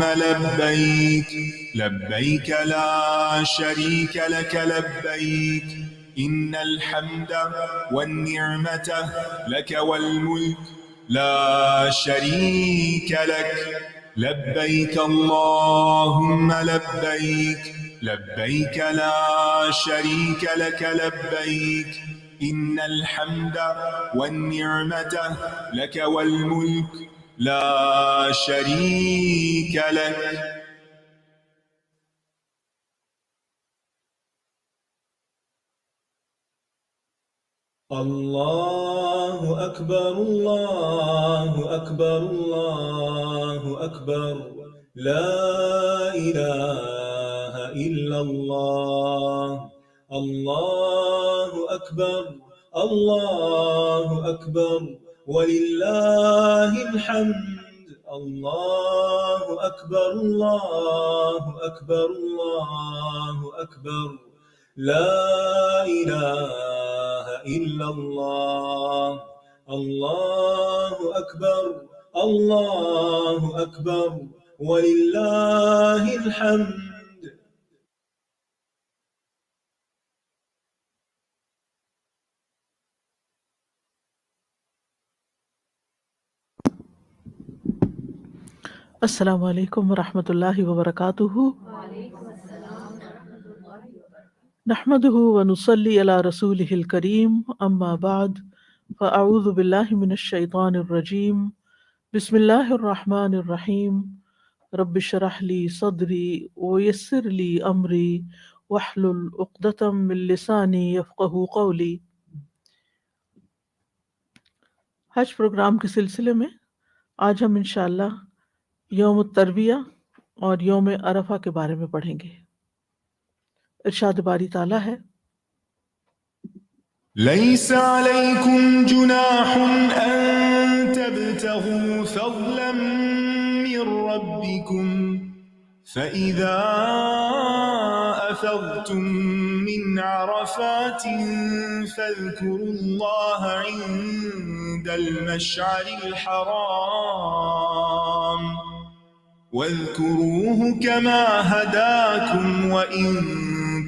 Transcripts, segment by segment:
لبيك لبيك لا شريك لك لبيك إن الحمد والنعمة لك والملك لا شريك لك لبيك اللهم لبيك لبيك لا شريك لك لبيك إن الحمد والنعمة لك والملك لا شريك لك. الله أكبر الله أكبر الله أكبر لا إله إلا الله الله أكبر الله أكبر ولله الحمد الله أكبر الله أكبر الله أكبر لا إله إلا الله الله أكبر الله أكبر ولله الحمد. السلام علیکم ورحمۃ اللہ وبرکاتہ. نحمده ونصلي على رسوله الكريم اما بعد فاعوذ باللہ من الشیطان الرجیم بسم اللہ الرحمن الرحیم رب اشرح لي صدری ويسر لي امری واحلل عقدۃ من لسانی یفقہوا قولی. حج پروگرام کے سلسلے میں آج ہم انشاءاللہ یوم الترویہ اور یوم عرفہ کے بارے میں پڑھیں گے. ارشاد باری تعالیٰ ہے ليس عليكم جناح أن تبتغوا فضلا من ربكم فإذا أفضتم من عرفات فاذكروا الله عند المشعر الحرام واذكروه كما هداكم وإن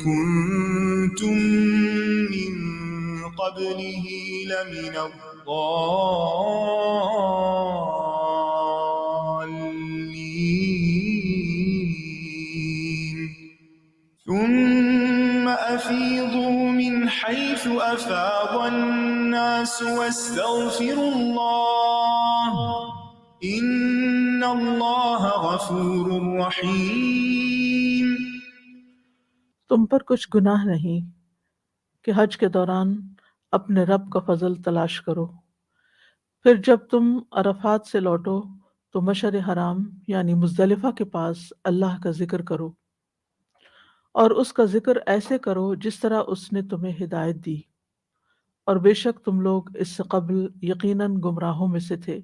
كنتم من قبله لمن الضالين ثم أفيضوا من حيث أفاض الناس واستغفروا الله إن الله غفور رحيم. تم پر کچھ گناہ نہیں کہ حج کے دوران اپنے رب کا فضل تلاش کرو، پھر جب تم عرفات سے لوٹو تو مشعر حرام یعنی مزدلفہ کے پاس اللہ کا ذکر کرو، اور اس کا ذکر ایسے کرو جس طرح اس نے تمہیں ہدایت دی، اور بے شک تم لوگ اس سے قبل یقیناً گمراہوں میں سے تھے.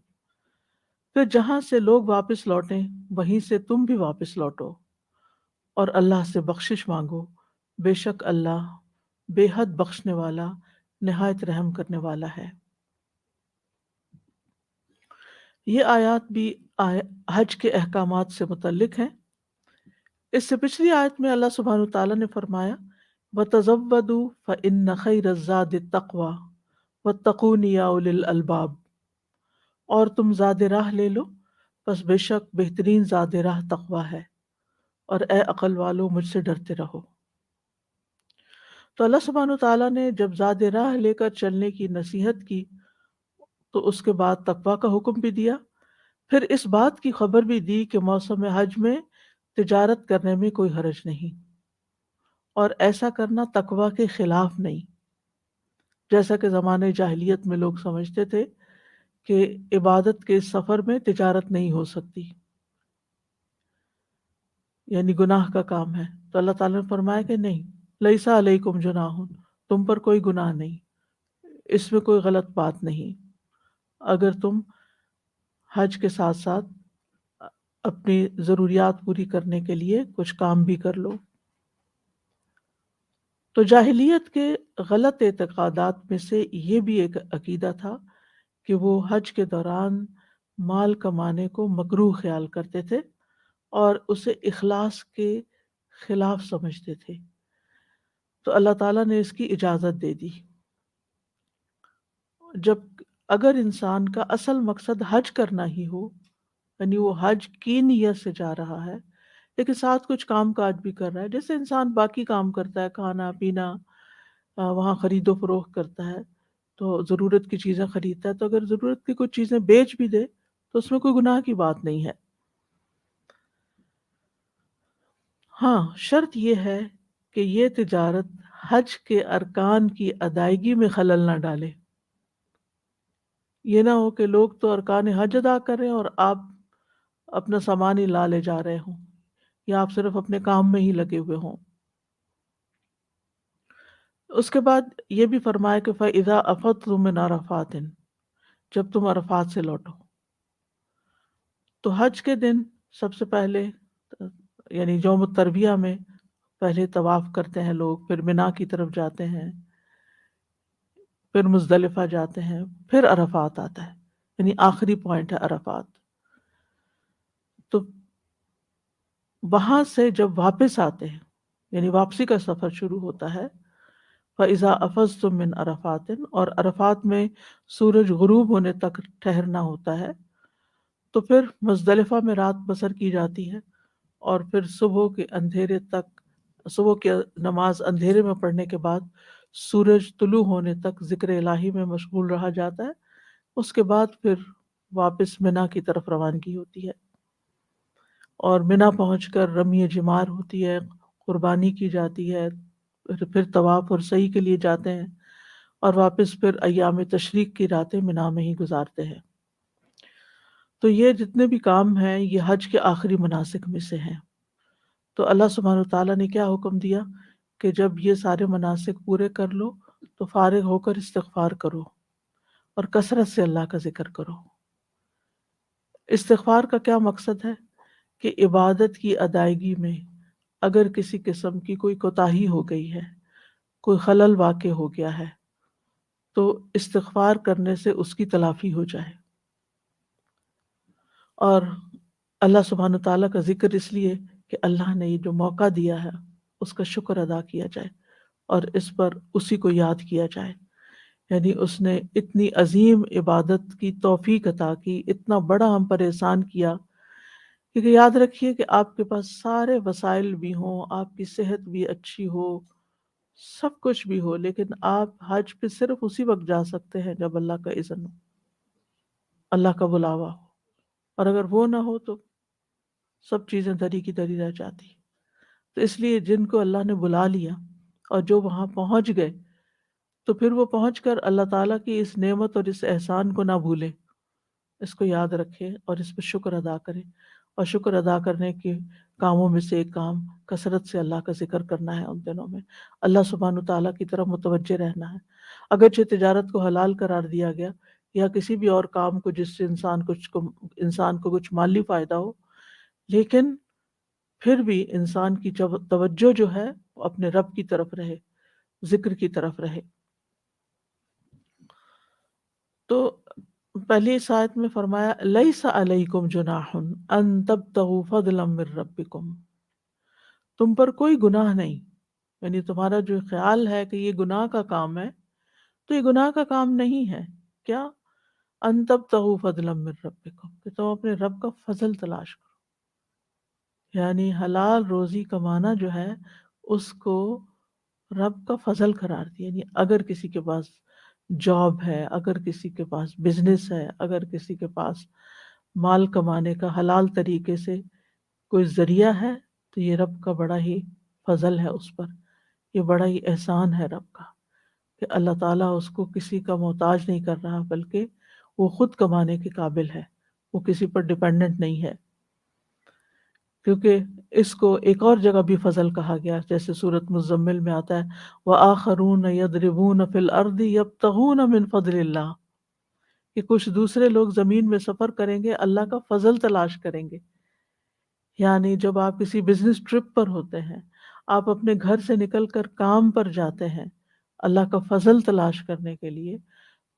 پھر جہاں سے لوگ واپس لوٹیں وہیں سے تم بھی واپس لوٹو، اور اللہ سے بخشش مانگو، بے شک اللہ بے حد بخشنے والا نہایت رحم کرنے والا ہے. یہ آیات بھی حج کے احکامات سے متعلق ہیں. اس سے پچھلی آیت میں اللہ سبحانہ وتعالیٰ نے فرمایا وَتَزَوَّدُوا فَإِنَّ خَيْرَ الزَّادِ التَّقْوَى وَاتَّقُونِ يَا أُولِي الْأَلْبَابِ، اور تم زاد راہ لے لو، پس بے شک بہترین زاد راہ تقوی ہے، اور اے عقل والو مجھ سے ڈرتے رہو. تو اللہ سبحانہ وتعالیٰ نے جب زاد راہ لے کر چلنے کی نصیحت کی تو اس کے بعد تقوی کا حکم بھی دیا، پھر اس بات کی خبر بھی دی کہ موسم حج میں تجارت کرنے میں کوئی حرج نہیں، اور ایسا کرنا تقوی کے خلاف نہیں، جیسا کہ زمانے جاہلیت میں لوگ سمجھتے تھے کہ عبادت کے سفر میں تجارت نہیں ہو سکتی، یعنی گناہ کا کام ہے. تو اللہ تعالیٰ نے فرمایا کہ نہیں، لیسا علیکم جناح، تم پر کوئی گناہ نہیں، اس میں کوئی غلط بات نہیں اگر تم حج کے ساتھ ساتھ اپنی ضروریات پوری کرنے کے لیے کچھ کام بھی کر لو. تو جاہلیت کے غلط اعتقادات میں سے یہ بھی ایک عقیدہ تھا کہ وہ حج کے دوران مال کمانے کو مکروہ خیال کرتے تھے اور اسے اخلاص کے خلاف سمجھتے تھے، تو اللہ تعالیٰ نے اس کی اجازت دے دی۔ جب اگر انسان کا اصل مقصد حج کرنا ہی ہو، یعنی وہ حج کی نیت سے جا رہا ہے لیکن ساتھ کچھ کام کاج بھی کر رہا ہے، جیسے انسان باقی کام کرتا ہے، کھانا پینا، وہاں خرید و فروخت کرتا ہے، تو ضرورت کی چیزیں خریدتا ہے، تو اگر ضرورت کی کچھ چیزیں بیچ بھی دے تو اس میں کوئی گناہ کی بات نہیں ہے۔ ہاں، شرط یہ ہے کہ یہ تجارت حج کے ارکان کی ادائیگی میں خلل نہ ڈالے۔ یہ نہ ہو کہ لوگ تو ارکان حج ادا کر رہے ہیں اور آپ اپنا سامان ہی لا لے جا رہے ہوں، یا آپ صرف اپنے کام میں ہی لگے ہوئے ہوں۔ اس کے بعد یہ بھی فرمایا کہ فَإِذَا أَفَضْتُم مِّنْ عَرَفَاتٍ، جب تم عرفات سے لوٹو، تو حج کے دن سب سے پہلے یعنی یوم الترویہ میں پہلے طواف کرتے ہیں لوگ، پھر منا کی طرف جاتے ہیں، پھر مزدلفہ جاتے ہیں، پھر عرفات آتا ہے، یعنی آخری پوائنٹ ہے عرفات۔ تو وہاں سے جب واپس آتے ہیں، یعنی واپسی کا سفر شروع ہوتا ہے، فَإِذَا أَفَضْتُم مِّنْ عَرَفَاتٍ، اور عرفات میں سورج غروب ہونے تک ٹھہرنا ہوتا ہے، تو پھر مزدلفہ میں رات بسر کی جاتی ہے، اور پھر صبح کے اندھیرے تک، صبح کی نماز اندھیرے میں پڑھنے کے بعد سورج طلوع ہونے تک ذکر الہی میں مشغول رہا جاتا ہے۔ اس کے بعد پھر واپس منا کی طرف روانگی ہوتی ہے، اور منا پہنچ کر رمی جمار ہوتی ہے، قربانی کی جاتی ہے، پھر طواف اور سعی کے لیے جاتے ہیں، اور واپس پھر ایام تشریق کی راتیں منا میں ہی گزارتے ہیں۔ تو یہ جتنے بھی کام ہیں یہ حج کے آخری مناسک میں سے ہیں۔ تو اللہ سبحانہ وتعالیٰ نے کیا حکم دیا کہ جب یہ سارے مناسک پورے کر لو تو فارغ ہو کر استغفار کرو اور کثرت سے اللہ کا ذکر کرو۔ استغفار کا کیا مقصد ہے کہ عبادت کی ادائیگی میں اگر کسی قسم کی کوئی کوتاہی ہو گئی ہے، کوئی خلل واقع ہو گیا ہے، تو استغفار کرنے سے اس کی تلافی ہو جائے۔ اور اللہ سبحانہ تعالیٰ کا ذکر اس لیے کہ اللہ نے یہ جو موقع دیا ہے اس کا شکر ادا کیا جائے اور اس پر اسی کو یاد کیا جائے، یعنی اس نے اتنی عظیم عبادت کی توفیق عطا کی، اتنا بڑا ہم پر احسان کیا، کیونکہ یاد رکھیے کہ آپ کے پاس سارے وسائل بھی ہوں، آپ کی صحت بھی اچھی ہو، سب کچھ بھی ہو، لیکن آپ حج پہ صرف اسی وقت جا سکتے ہیں جب اللہ کا اذن ہو، اللہ کا بلاوا ہو، اور اگر وہ نہ ہو تو سب چیزیں دری کی دری رہ جاتی۔ تو اس لیے جن کو اللہ نے بلا لیا اور جو وہاں پہنچ گئے، تو پھر وہ پہنچ کر اللہ تعالیٰ کی اس نعمت اور اس احسان کو نہ بھولے، اس کو یاد رکھے اور اس پہ شکر ادا کرے۔ اور شکر ادا کرنے کے کاموں میں سے ایک کام کثرت سے اللہ کا ذکر کرنا ہے، ان دنوں میں اللہ سبحانہ تعالیٰ کی طرف متوجہ رہنا ہے۔ اگرچہ تجارت کو حلال قرار دیا گیا یا کسی بھی اور کام کو جس سے انسان کو کچھ مالی فائدہ ہو، لیکن پھر بھی انسان کی توجہ جو ہے وہ اپنے رب کی طرف رہے، ذکر کی طرف رہے۔ تو پہلی اس آیت میں فرمایا لیس علیکم جناح ان تبتغوا فضلا من ربکم، تم پر کوئی گناہ نہیں، یعنی تمہارا جو خیال ہے کہ یہ گناہ کا کام ہے تو یہ گناہ کا کام نہیں ہے۔ کیا؟ ان تبتغوا فضلا من ربکم، کہ تم اپنے رب کا فضل تلاش کرو، یعنی حلال روزی کمانا جو ہے اس کو رب کا فضل قرار دیا۔ یعنی اگر کسی کے پاس جاب ہے، اگر کسی کے پاس بزنس ہے، اگر کسی کے پاس مال کمانے کا حلال طریقے سے کوئی ذریعہ ہے، تو یہ رب کا بڑا ہی فضل ہے اس پر، یہ بڑا ہی احسان ہے رب کا کہ اللہ تعالیٰ اس کو کسی کا محتاج نہیں کر رہا، بلکہ وہ خود کمانے کے قابل ہے، وہ کسی پر ڈیپینڈنٹ نہیں ہے۔ کیونکہ اس کو ایک اور جگہ بھی فضل کہا گیا، جیسے سورۃ مزمل میں آتا ہے وَآخَرُونَ يَضْرِبُونَ فِي الْأَرْضِ يَبْتَغُونَ مِنْ فَضْلِ اللَّهِ، کہ کچھ دوسرے لوگ زمین میں سفر کریں گے، اللہ کا فضل تلاش کریں گے۔ یعنی جب آپ کسی بزنس ٹرپ پر ہوتے ہیں، آپ اپنے گھر سے نکل کر کام پر جاتے ہیں اللہ کا فضل تلاش کرنے کے لیے،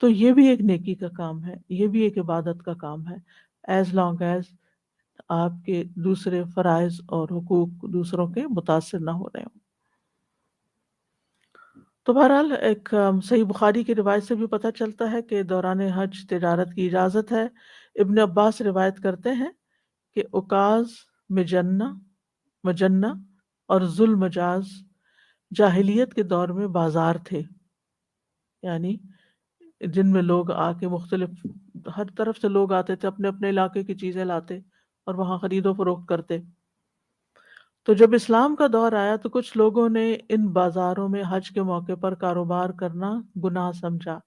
تو یہ بھی ایک نیکی کا کام ہے، یہ بھی ایک عبادت کا کام ہے، ایز لانگ ایز آپ کے دوسرے فرائض اور حقوق دوسروں کے متاثر نہ ہو رہے ہوں۔ تو بہرحال ایک صحیح بخاری کی روایت سے بھی پتہ چلتا ہے کہ دوران حج تجارت کی اجازت ہے۔ ابن عباس روایت کرتے ہیں کہ اوکاز، مجنہ اور ذو المجاز جاہلیت کے دور میں بازار تھے، یعنی جن میں لوگ آ کے مختلف ہر طرف سے لوگ آتے تھے، اپنے اپنے علاقے کی چیزیں لاتے اور وہاں خرید و فروخت کرتے۔ تو جب اسلام کا دور آیا تو کچھ لوگوں نے ان بازاروں میں حج کے موقع پر کاروبار کرنا گناہ سمجھا،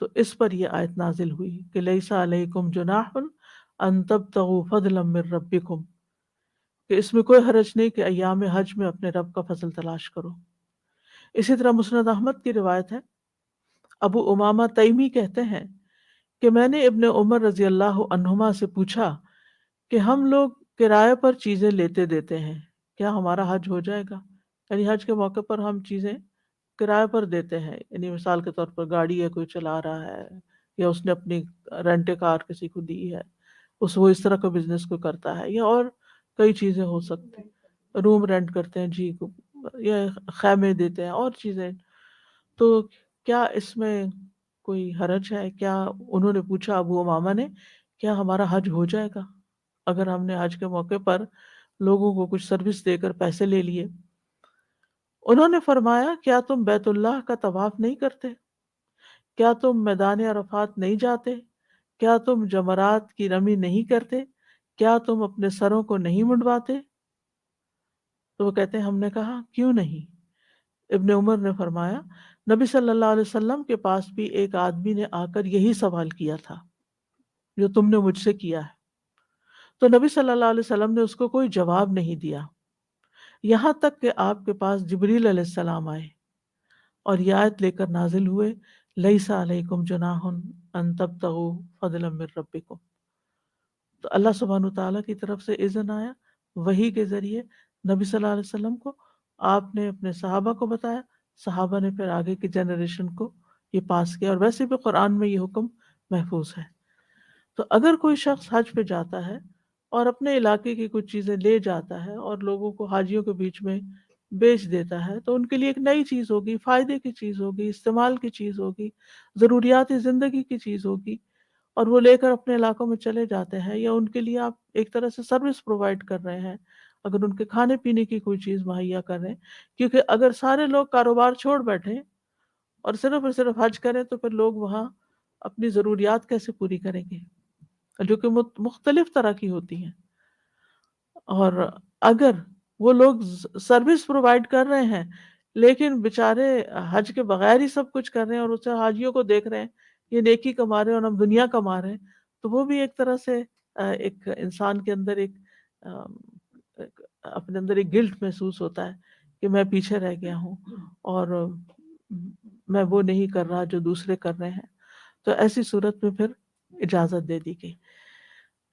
تو اس پر یہ آیت نازل ہوئی کہ لیس علیکم جناح ان تبتغوا فضلا من ربکم، کہ اس میں کوئی حرج نہیں کہ ایام حج میں اپنے رب کا فضل تلاش کرو۔ اسی طرح مسند احمد کی روایت ہے، ابو امامہ تیمی کہتے ہیں کہ میں نے ابن عمر رضی اللہ عنہما سے پوچھا کہ ہم لوگ کرائے پر چیزیں لیتے دیتے ہیں، کیا ہمارا حج ہو جائے گا؟ یعنی حج کے موقع پر ہم چیزیں کرائے پر دیتے ہیں، یعنی مثال کے طور پر گاڑی ہے کوئی چلا رہا ہے، یا اس نے اپنی رینٹ کار کسی کو دی ہے، وہ اس طرح کا بزنس کو کرتا ہے، یا اور کئی چیزیں ہو سکتی، روم رینٹ کرتے ہیں جی، یا خیمے دیتے ہیں اور چیزیں، تو کیا اس میں کوئی حرج ہے؟ کیا انہوں نے پوچھا ابو امامہ نے، کیا ہمارا حج ہو جائے گا اگر ہم نے حج کے موقع پر لوگوں کو کچھ سروس دے کر پیسے لے لیے؟ انہوں نے فرمایا کیا تم بیت اللہ کا طواف نہیں کرتے؟ کیا تم میدان عرفات نہیں جاتے؟ کیا تم جمرات کی رمی نہیں کرتے؟ کیا تم اپنے سروں کو نہیں منڈواتے؟ تو وہ کہتے ہیں ہم نے کہا کیوں نہیں؟ ابن عمر نے فرمایا نبی صلی اللہ علیہ وسلم کے پاس بھی ایک آدمی نے آ کر یہی سوال کیا تھا جو تم نے مجھ سے کیا ہے، تو نبی صلی اللہ علیہ وسلم نے اس کو کوئی جواب نہیں دیا، یہاں تک کہ آپ کے پاس جبریل علیہ السلام آئے اور یہ آیت لے کر نازل ہوئے لیس علیکم جناح ان تبتغوا فضلا من ربکم۔ تو اللہ سبحانہ تعالیٰ کی طرف سے اذن آیا وحی کے ذریعے نبی صلی اللہ علیہ وسلم کو، آپ نے اپنے صحابہ کو بتایا، صحابہ نے پھر آگے کی جنریشن کو یہ پاس کیا، اور ویسے بھی قرآن میں یہ حکم محفوظ ہے۔ تو اگر کوئی شخص حج پہ جاتا ہے اور اپنے علاقے کی کچھ چیزیں لے جاتا ہے اور لوگوں کو حاجیوں کے بیچ میں بیچ دیتا ہے، تو ان کے لیے ایک نئی چیز ہوگی، فائدے کی چیز ہوگی، استعمال کی چیز ہوگی، ضروریات زندگی کی چیز ہوگی، اور وہ لے کر اپنے علاقوں میں چلے جاتے ہیں، یا ان کے لیے آپ ایک طرح سے سروس پرووائڈ کر رہے ہیں، اگر ان کے کھانے پینے کی کوئی چیز مہیا کر رہے ہیں، کیونکہ اگر سارے لوگ کاروبار چھوڑ بیٹھیں اور صرف حج کریں تو پھر لوگ وہاں اپنی ضروریات کیسے پوری کریں گے، جو کہ مختلف طرح کی ہوتی ہیں۔ اور اگر وہ لوگ سروس پرووائڈ کر رہے ہیں لیکن بیچارے حج کے بغیر ہی سب کچھ کر رہے ہیں اور اسے حاجیوں کو دیکھ رہے ہیں یہ نیکی کما رہے ہیں اور ہم دنیا کما رہے ہیں، تو وہ بھی ایک طرح سے ایک انسان کے اندر اپنے اندر ایک گلٹ محسوس ہوتا ہے کہ میں پیچھے رہ گیا ہوں اور میں وہ نہیں کر رہا جو دوسرے کر رہے ہیں۔ تو ایسی صورت میں پھر اجازت دے دی گئی۔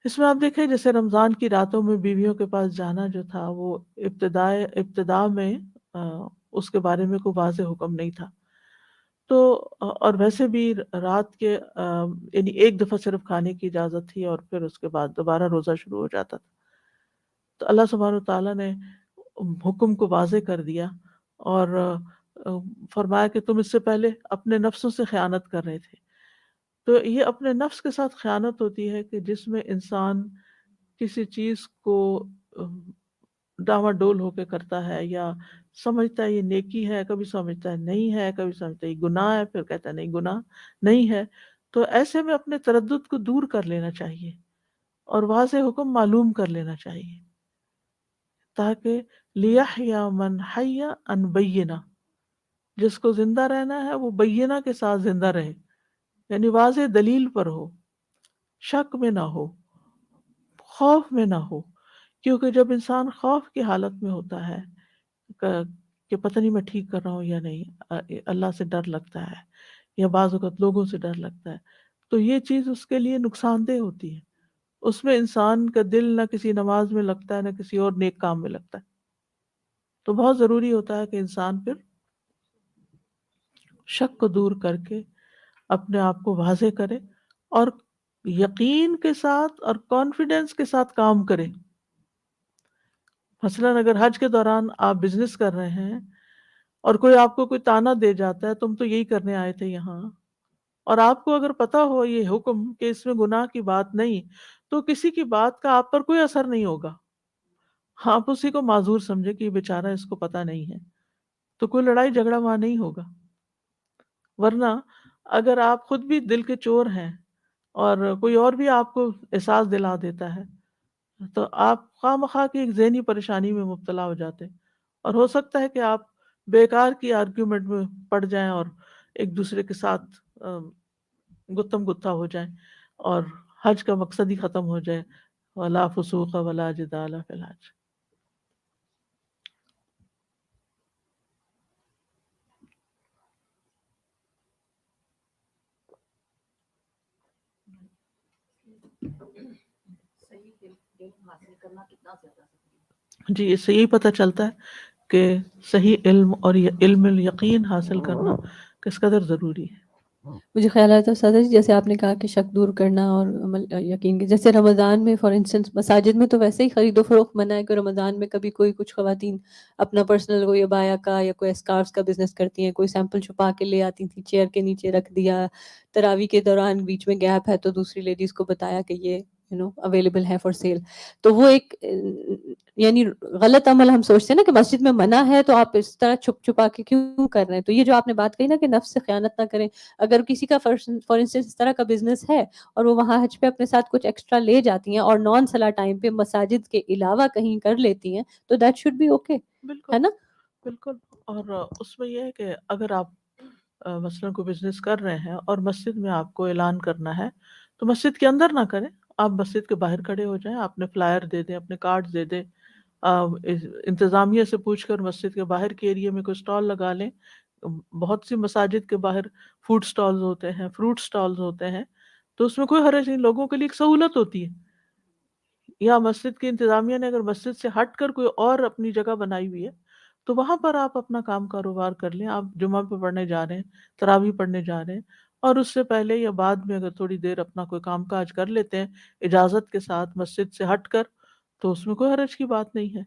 اس میں آپ دیکھیں جیسے رمضان کی راتوں میں بیویوں کے پاس جانا جو تھا وہ ابتدا میں اس کے بارے میں کوئی واضح حکم نہیں تھا، تو اور ویسے بھی رات کے یعنی ایک دفعہ صرف کھانے کی اجازت تھی اور پھر اس کے بعد دوبارہ روزہ شروع ہو جاتا تھا۔ تو اللہ سبحانہ تعالیٰ نے حکم کو واضح کر دیا اور فرمایا کہ تم اس سے پہلے اپنے نفسوں سے خیانت کر رہے تھے۔ تو یہ اپنے نفس کے ساتھ خیانت ہوتی ہے کہ جس میں انسان کسی چیز کو ڈاواڈول ہو کے کرتا ہے، یا سمجھتا ہے یہ نیکی ہے، کبھی سمجھتا ہے نہیں ہے، کبھی سمجھتا ہے یہ گناہ ہے، پھر کہتا ہے نہیں گناہ نہیں ہے۔ تو ایسے میں اپنے تردد کو دور کر لینا چاہیے اور واضح حکم معلوم کر لینا چاہیے، تاکہ لیحییٰ من حی عن بینہ، جس کو زندہ رہنا ہے وہ بینہ کے ساتھ زندہ رہے، یعنی واضح دلیل پر ہو، شک میں نہ ہو، خوف میں نہ ہو، کیونکہ جب انسان خوف کی حالت میں ہوتا ہے کہ پتہ نہیں میں ٹھیک کر رہا ہوں یا نہیں، اللہ سے ڈر لگتا ہے یا بعض اوقات لوگوں سے ڈر لگتا ہے، تو یہ چیز اس کے لیے نقصان دہ ہوتی ہے۔ اس میں انسان کا دل نہ کسی نماز میں لگتا ہے نہ کسی اور نیک کام میں لگتا ہے۔ تو بہت ضروری ہوتا ہے کہ انسان پھر شک کو دور کر کے اپنے آپ کو واضح کرے اور یقین کے ساتھ اور کانفیڈنس کے ساتھ کام کرے. مثلاً اگر حج کے دوران آپ بزنس کر رہے ہیں اور کوئی آپ کو کوئی تانا دے جاتا ہے تم تو یہی کرنے آئے تھے یہاں، اور آپ کو اگر پتا ہو یہ حکم کہ اس میں گناہ کی بات نہیں، تو کسی کی بات کا آپ پر کوئی اثر نہیں ہوگا. آپ اسی کو معذور سمجھے کہ یہ بیچارہ اس کو پتا نہیں ہے، تو کوئی لڑائی جھگڑا وہاں نہیں ہوگا. ورنہ اگر آپ خود بھی دل کے چور ہیں اور کوئی اور بھی آپ کو احساس دلا دیتا ہے تو آپ خواہ مخواہ کی ایک ذہنی پریشانی میں مبتلا ہو جاتے ہیں، اور ہو سکتا ہے کہ آپ بیکار کی آرگیومنٹ میں پڑ جائیں اور ایک دوسرے کے ساتھ گتم گتھا ہو جائیں اور حج کا مقصد ہی ختم ہو جائے. ولا فسوق ولا جدال فی الحج. جی اس سے یہی پتہ چلتا ہے کہ صحیح علم اور علم الیقین حاصل کرنا کس قدر ضروری ہے. مجھے خیال آتا ہے سادہ جی، جیسے آپ نے کہا کہ شک دور کرنا اور عمل یقین کے، جیسے رمضان میں فار انسٹنس مساجد میں تو ویسے ہی خرید و فروخت منع ہے کہ رمضان میں کبھی کوئی کچھ خواتین اپنا پرسنل کوئی عبایا کا یا کوئی اسکارفس کا بزنس کرتی ہیں، کوئی سیمپل چھپا کے لے آتی تھیں، چیئر کے نیچے رکھ دیا، تراوی کے دوران بیچ میں گیپ ہے تو دوسری لیڈیز کو بتایا کہ یہ اویلیبل ہے فار سیل. تو وہ ایک یعنی غلط عمل ہم سوچتے ہیں نا کہ مسجد میں منع ہے تو آپ اس طرح چھپ چھپا کے کیوں کر رہے ہیں. تو یہ جو آپ نے بات کہی نا کہ نفس سے خیانت نہ کریں، اگر کسی کا فار انسٹنس اس طرح کا بزنس ہے اور وہ وہاں حج پہ اپنے ساتھ کچھ ایکسٹرا لے جاتی ہیں اور نان صلاح ٹائم پہ مساجد کے علاوہ کہیں کر لیتی ہیں تو دیٹ شوڈ بی اوکے، بالکل ہے نا. بالکل. اور اس میں یہ ہے کہ اگر آپ مثلاً کوئی بزنس کر رہے ہیں اور مسجد میں آپ کو اعلان کرنا ہے تو مسجد کے اندر نہ کریں، آپ مسجد کے باہر کھڑے ہو جائیں، اپنے فلائر دے دیں، اپنے کارڈ دے دیں، انتظامیہ سے پوچھ کر مسجد کے باہر کے ایریے میں کوئی سٹال لگا لیں. بہت سی مساجد کے باہر فوڈ سٹالز ہوتے ہیں، فروٹ سٹالز ہوتے ہیں، تو اس میں کوئی حرج نہیں، لوگوں کے لیے ایک سہولت ہوتی ہے. یا مسجد کی انتظامیہ نے اگر مسجد سے ہٹ کر کوئی اور اپنی جگہ بنائی ہوئی ہے تو وہاں پر آپ اپنا کام کاروبار کر لیں. آپ جمعہ پہ پڑھنے جا رہے ہیں، تراویح پڑھنے جا رہے ہیں، اور اس سے پہلے یا بعد میں اگر تھوڑی دیر اپنا کوئی کام کاج کر لیتے ہیں اجازت کے ساتھ مسجد سے ہٹ کر، تو اس میں کوئی حرج کی بات نہیں ہے.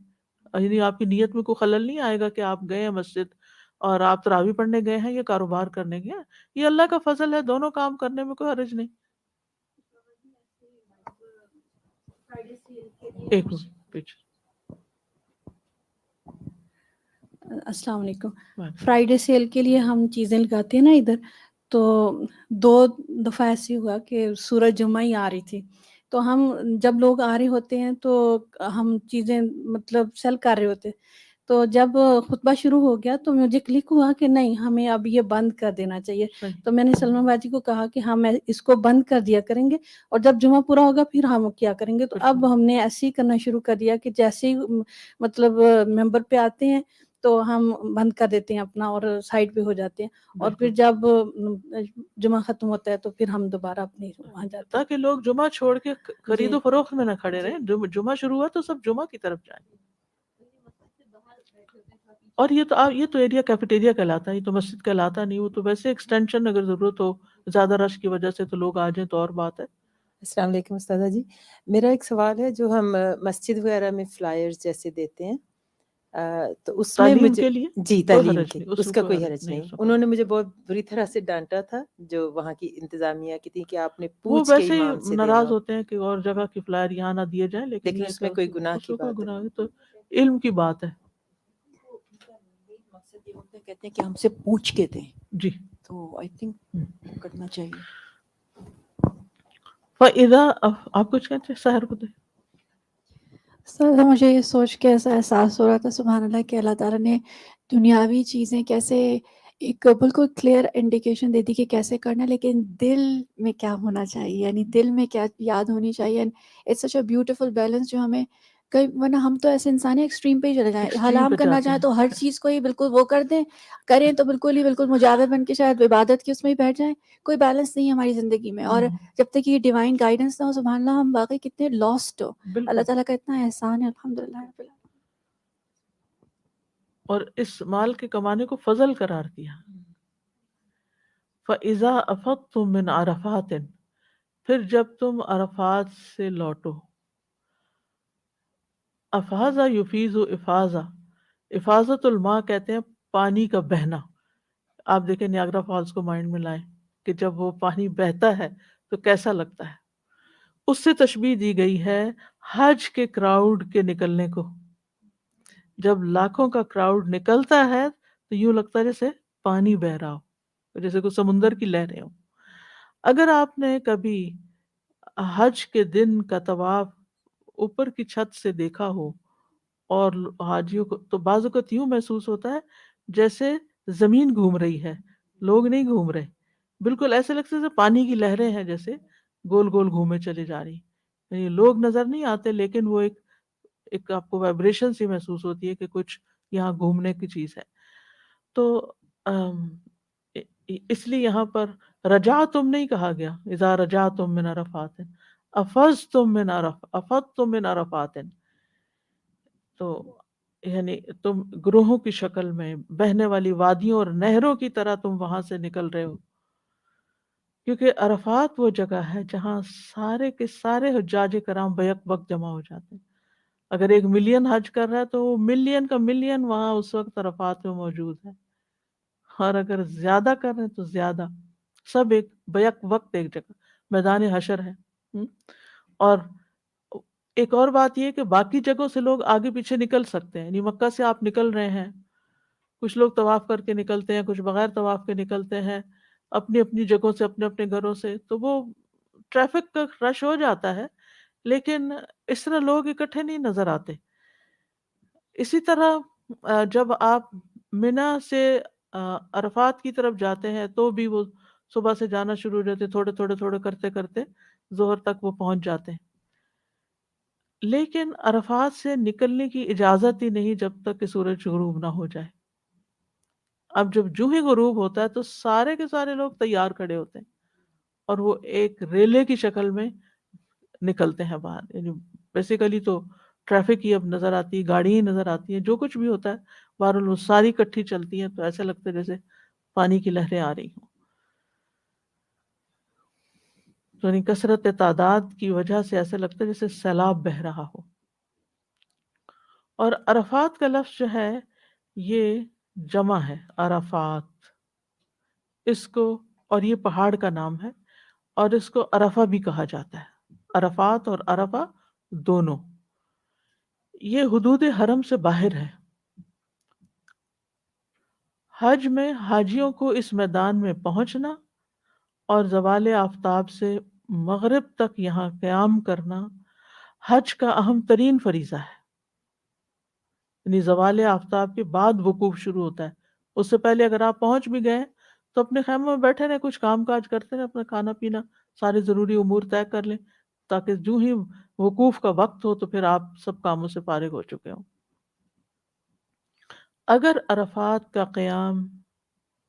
یعنی آپ کی نیت میں کوئی خلل نہیں آئے گا کہ آپ گئے ہیں مسجد اور آپ تراویح پڑھنے گئے ہیں یا کاروبار کرنے گئے ہیں. یہ اللہ کا فضل ہے، دونوں کام کرنے میں کوئی حرج نہیں. ایک منٹ پیچھے. السلام علیکم. فرائیڈے سیل کے لیے ہم چیزیں لگاتے ہیں نا ادھر، تو 2 دفعہ ایسے ہوا کہ سورج جمعہ ہی آ رہی تھی، تو ہم جب لوگ آ رہے ہوتے ہیں تو ہم چیزیں مطلب سیل کر رہے ہوتے، تو جب خطبہ شروع ہو گیا تو مجھے کلک ہوا کہ نہیں ہمیں اب یہ بند کر دینا چاہیے. صحیح. تو میں نے سلمان باجی کو کہا کہ ہم اس کو بند کر دیا کریں گے اور جب جمعہ پورا ہوگا پھر ہم کیا کریں گے. تو اب ہم نے ایسے ہی کرنا شروع کر دیا کہ جیسے ہی مطلب ممبر پہ آتے ہیں تو ہم بند کر دیتے ہیں اپنا اور سائڈ پہ ہو جاتے ہیں، اور پھر جب جمعہ ختم ہوتا ہے تو پھر ہم دوبارہ اپنے وہاں جاتے ہیں تاکہ لوگ جمعہ چھوڑ کے خرید جی و فروخت میں نہ کھڑے رہیں. جمعہ شروع ہوا تو سب جمعہ کی طرف جائیں. اور یہ تو ایریا کیفیٹیریا کہلاتا ہے، یہ تو مسجد کہلاتا نہیں. وہ تو ویسے ایکسٹینشن اگر ضرورت ہو زیادہ رش کی وجہ سے تو لوگ آ جائیں تو اور بات ہے. السلام علیکم استاذہ جی، میرا ایک سوال ہے. جو ہم مسجد وغیرہ میں فلائرز جیسے دیتے ہیں تو اس میں تعلیم مجھے کے لیے جی کوئی تعلیم حرج کے نہیں، اس میں کا کوئی حرج نہیں. اس میں انہوں نے مجھے بہت بری طرح سے ڈانٹا تھا جو وہاں کی انتظامیہ کی تھی کہ آپ نے وہ پوچھ کے ویسے ہی امام سے ناراض دینا، ہوتے ہیں کہ اور جگہ کی فلائر یہاں نہ دیے جائیں، لیکن یہ اس کہ میں کوئی گناہ اس کی میں کوئی بات ہے. گناہ نہیں. تو علم کی بات ہے. مقصد یہ ہوتا ہے کہتے ہیں کہ ہم سے پوچھ کے دیں، جی. تو آئی تھنک کرنا چاہیے. فَإِذَا آپ کچھ کہتے ہیں سحر کو دے. سر مجھے یہ سوچ کے ایسا احساس ہو رہا تھا سبحان اللہ کہ اللہ تعالیٰ نے دنیاوی چیزیں کیسے ایک بالکل کلیئر انڈیکیشن دے دی کہ کیسے کرنا ہے، لیکن دل میں کیا ہونا چاہیے، یعنی دل میں کیا یاد ہونی چاہیے. It's such a beautiful balance جو ہمیں کئی، ورنہ ہم تو ایسے انسان ایکسٹریم پہ ہی چلے جائیں، ایکسٹریم حرام پہ کرنا جاتے چاہیں ہیں. تو ہر چیز کو ہی بالکل وہ کر دیں، کریں تو بالکل مجاور بن کے شاید عبادت کی اس میں ہی بیٹھ جائیں. کوئی بیلنس نہیں ہے ہماری زندگی میں، اور جب تک یہ ڈیوائن گائیڈنس نہ ہو سبحان اللہ ہم واقعی کتنے لاسٹ ہو. اللہ تعالیٰ کا اتنا احسان ہے الحمدللہ رب العالمین. اور اس مال کے کمانے کو فضل قرار دیا. فَإِذَا أَفَضْتُم مِّنْ عَرَفَاتٍ، پھر جب تم عرفات سے لوٹو، افاظہ یفیظ افاظہ، افاظت الماء کہتے ہیں پانی کا بہنا. آپ دیکھیں نیاگرا فالز کو مائنڈ میں لائیں کہ جب وہ پانی بہتا ہے تو کیسا لگتا ہے. اس سے تشبیہ دی گئی ہے حج کے کراؤڈ کے نکلنے کو. جب لاکھوں کا کراؤڈ نکلتا ہے تو یوں لگتا ہے جیسے پانی بہ رہا ہو، جیسے کوئی سمندر کی لہریں ہوں. اگر آپ نے کبھی حج کے دن کا طواف اوپر کی چھت سے دیکھا ہو اور حاجیوں کو، تو بعض اوقات یوں محسوس ہوتا ہے جیسے زمین گھوم رہی ہے، لوگ نہیں گھوم رہے. بالکل ایسے لگتا ہے جیسے پانی کی لہریں ہیں، جیسے گول گول گھومے چلی جا رہی. یعنی لوگ نظر نہیں آتے لیکن وہ ایک آپ کو وائبریشن سی محسوس ہوتی ہے کہ کچھ یہاں گھومنے کی چیز ہے. تو اس لیے یہاں پر رجا تم نہیں کہا گیا، اذا رجا تم من عرفات افز تم من افد تم من عرفات. تو یعنی تم گروہوں کی شکل میں بہنے والی وادیوں اور نہروں کی طرح تم وہاں سے نکل رہے ہو، کیونکہ عرفات وہ جگہ ہے جہاں سارے کے سارے حجاج کرام بیک وقت جمع ہو جاتے ہیں. اگر 1 ملین حج کر رہا ہے تو وہ ملین کا ملین وہاں اس وقت عرفات میں موجود ہے، اور اگر زیادہ کر رہے ہیں تو زیادہ، سب ایک بیک وقت ایک جگہ میدان حشر ہے. اور ایک اور بات یہ کہ باقی جگہوں سے لوگ آگے پیچھے نکل سکتے ہیں. یعنی مکہ سے آپ نکل رہے ہیں، کچھ لوگ طواف کر کے نکلتے ہیں، کچھ بغیر طواف کے نکلتے ہیں، اپنی اپنی جگہوں سے، اپنے اپنے گھروں سے. تو وہ ٹریفک کا رش ہو جاتا ہے لیکن اس طرح لوگ اکٹھے نہیں نظر آتے. اسی طرح جب آپ منا سے عرفات کی طرف جاتے ہیں تو بھی وہ صبح سے جانا شروع ہو جاتے، تھوڑے تھوڑے تھوڑے کرتے کرتے ظہر تک وہ پہنچ جاتے ہیں. لیکن عرفات سے نکلنے کی اجازت ہی نہیں جب تک کہ سورج غروب نہ ہو جائے. اب جب جو ہی غروب ہوتا ہے تو سارے کے سارے لوگ تیار کھڑے ہوتے ہیں اور وہ ایک ریلے کی شکل میں نکلتے ہیں باہر. یعنی بیسیکلی تو ٹریفک ہی اب نظر آتی ہے، گاڑی ہی نظر آتی ہے، جو کچھ بھی ہوتا ہے بہرحال وہ ساری اکٹھی چلتی ہیں تو ایسا لگتا ہے جیسے پانی کی لہریں آ رہی ہوں. یعنی کثرت تعداد کی وجہ سے ایسا لگتا ہے جیسے سیلاب بہہ رہا ہو. اور عرفات کا لفظ جو ہے یہ جمع ہے، عرفات، اس کو، اور یہ پہاڑ کا نام ہے اور اس کو عرفہ بھی کہا جاتا ہے. عرفات اور عرفہ دونوں یہ حدود حرم سے باہر ہے. حج میں حاجیوں کو اس میدان میں پہنچنا اور زوال آفتاب سے مغرب تک یہاں قیام کرنا حج کا اہم ترین فریضہ ہے. یعنی زوال آفتاب کے بعد وقوف شروع ہوتا ہے. اس سے پہلے اگر آپ پہنچ بھی گئے تو اپنے خیموں میں بیٹھے رہیں، کچھ کام کاج کرتے رہیں، اپنا کھانا پینا سارے ضروری امور طے کر لیں تاکہ جو ہی وقوف کا وقت ہو تو پھر آپ سب کاموں سے فارغ ہو چکے ہوں. اگر عرفات کا قیام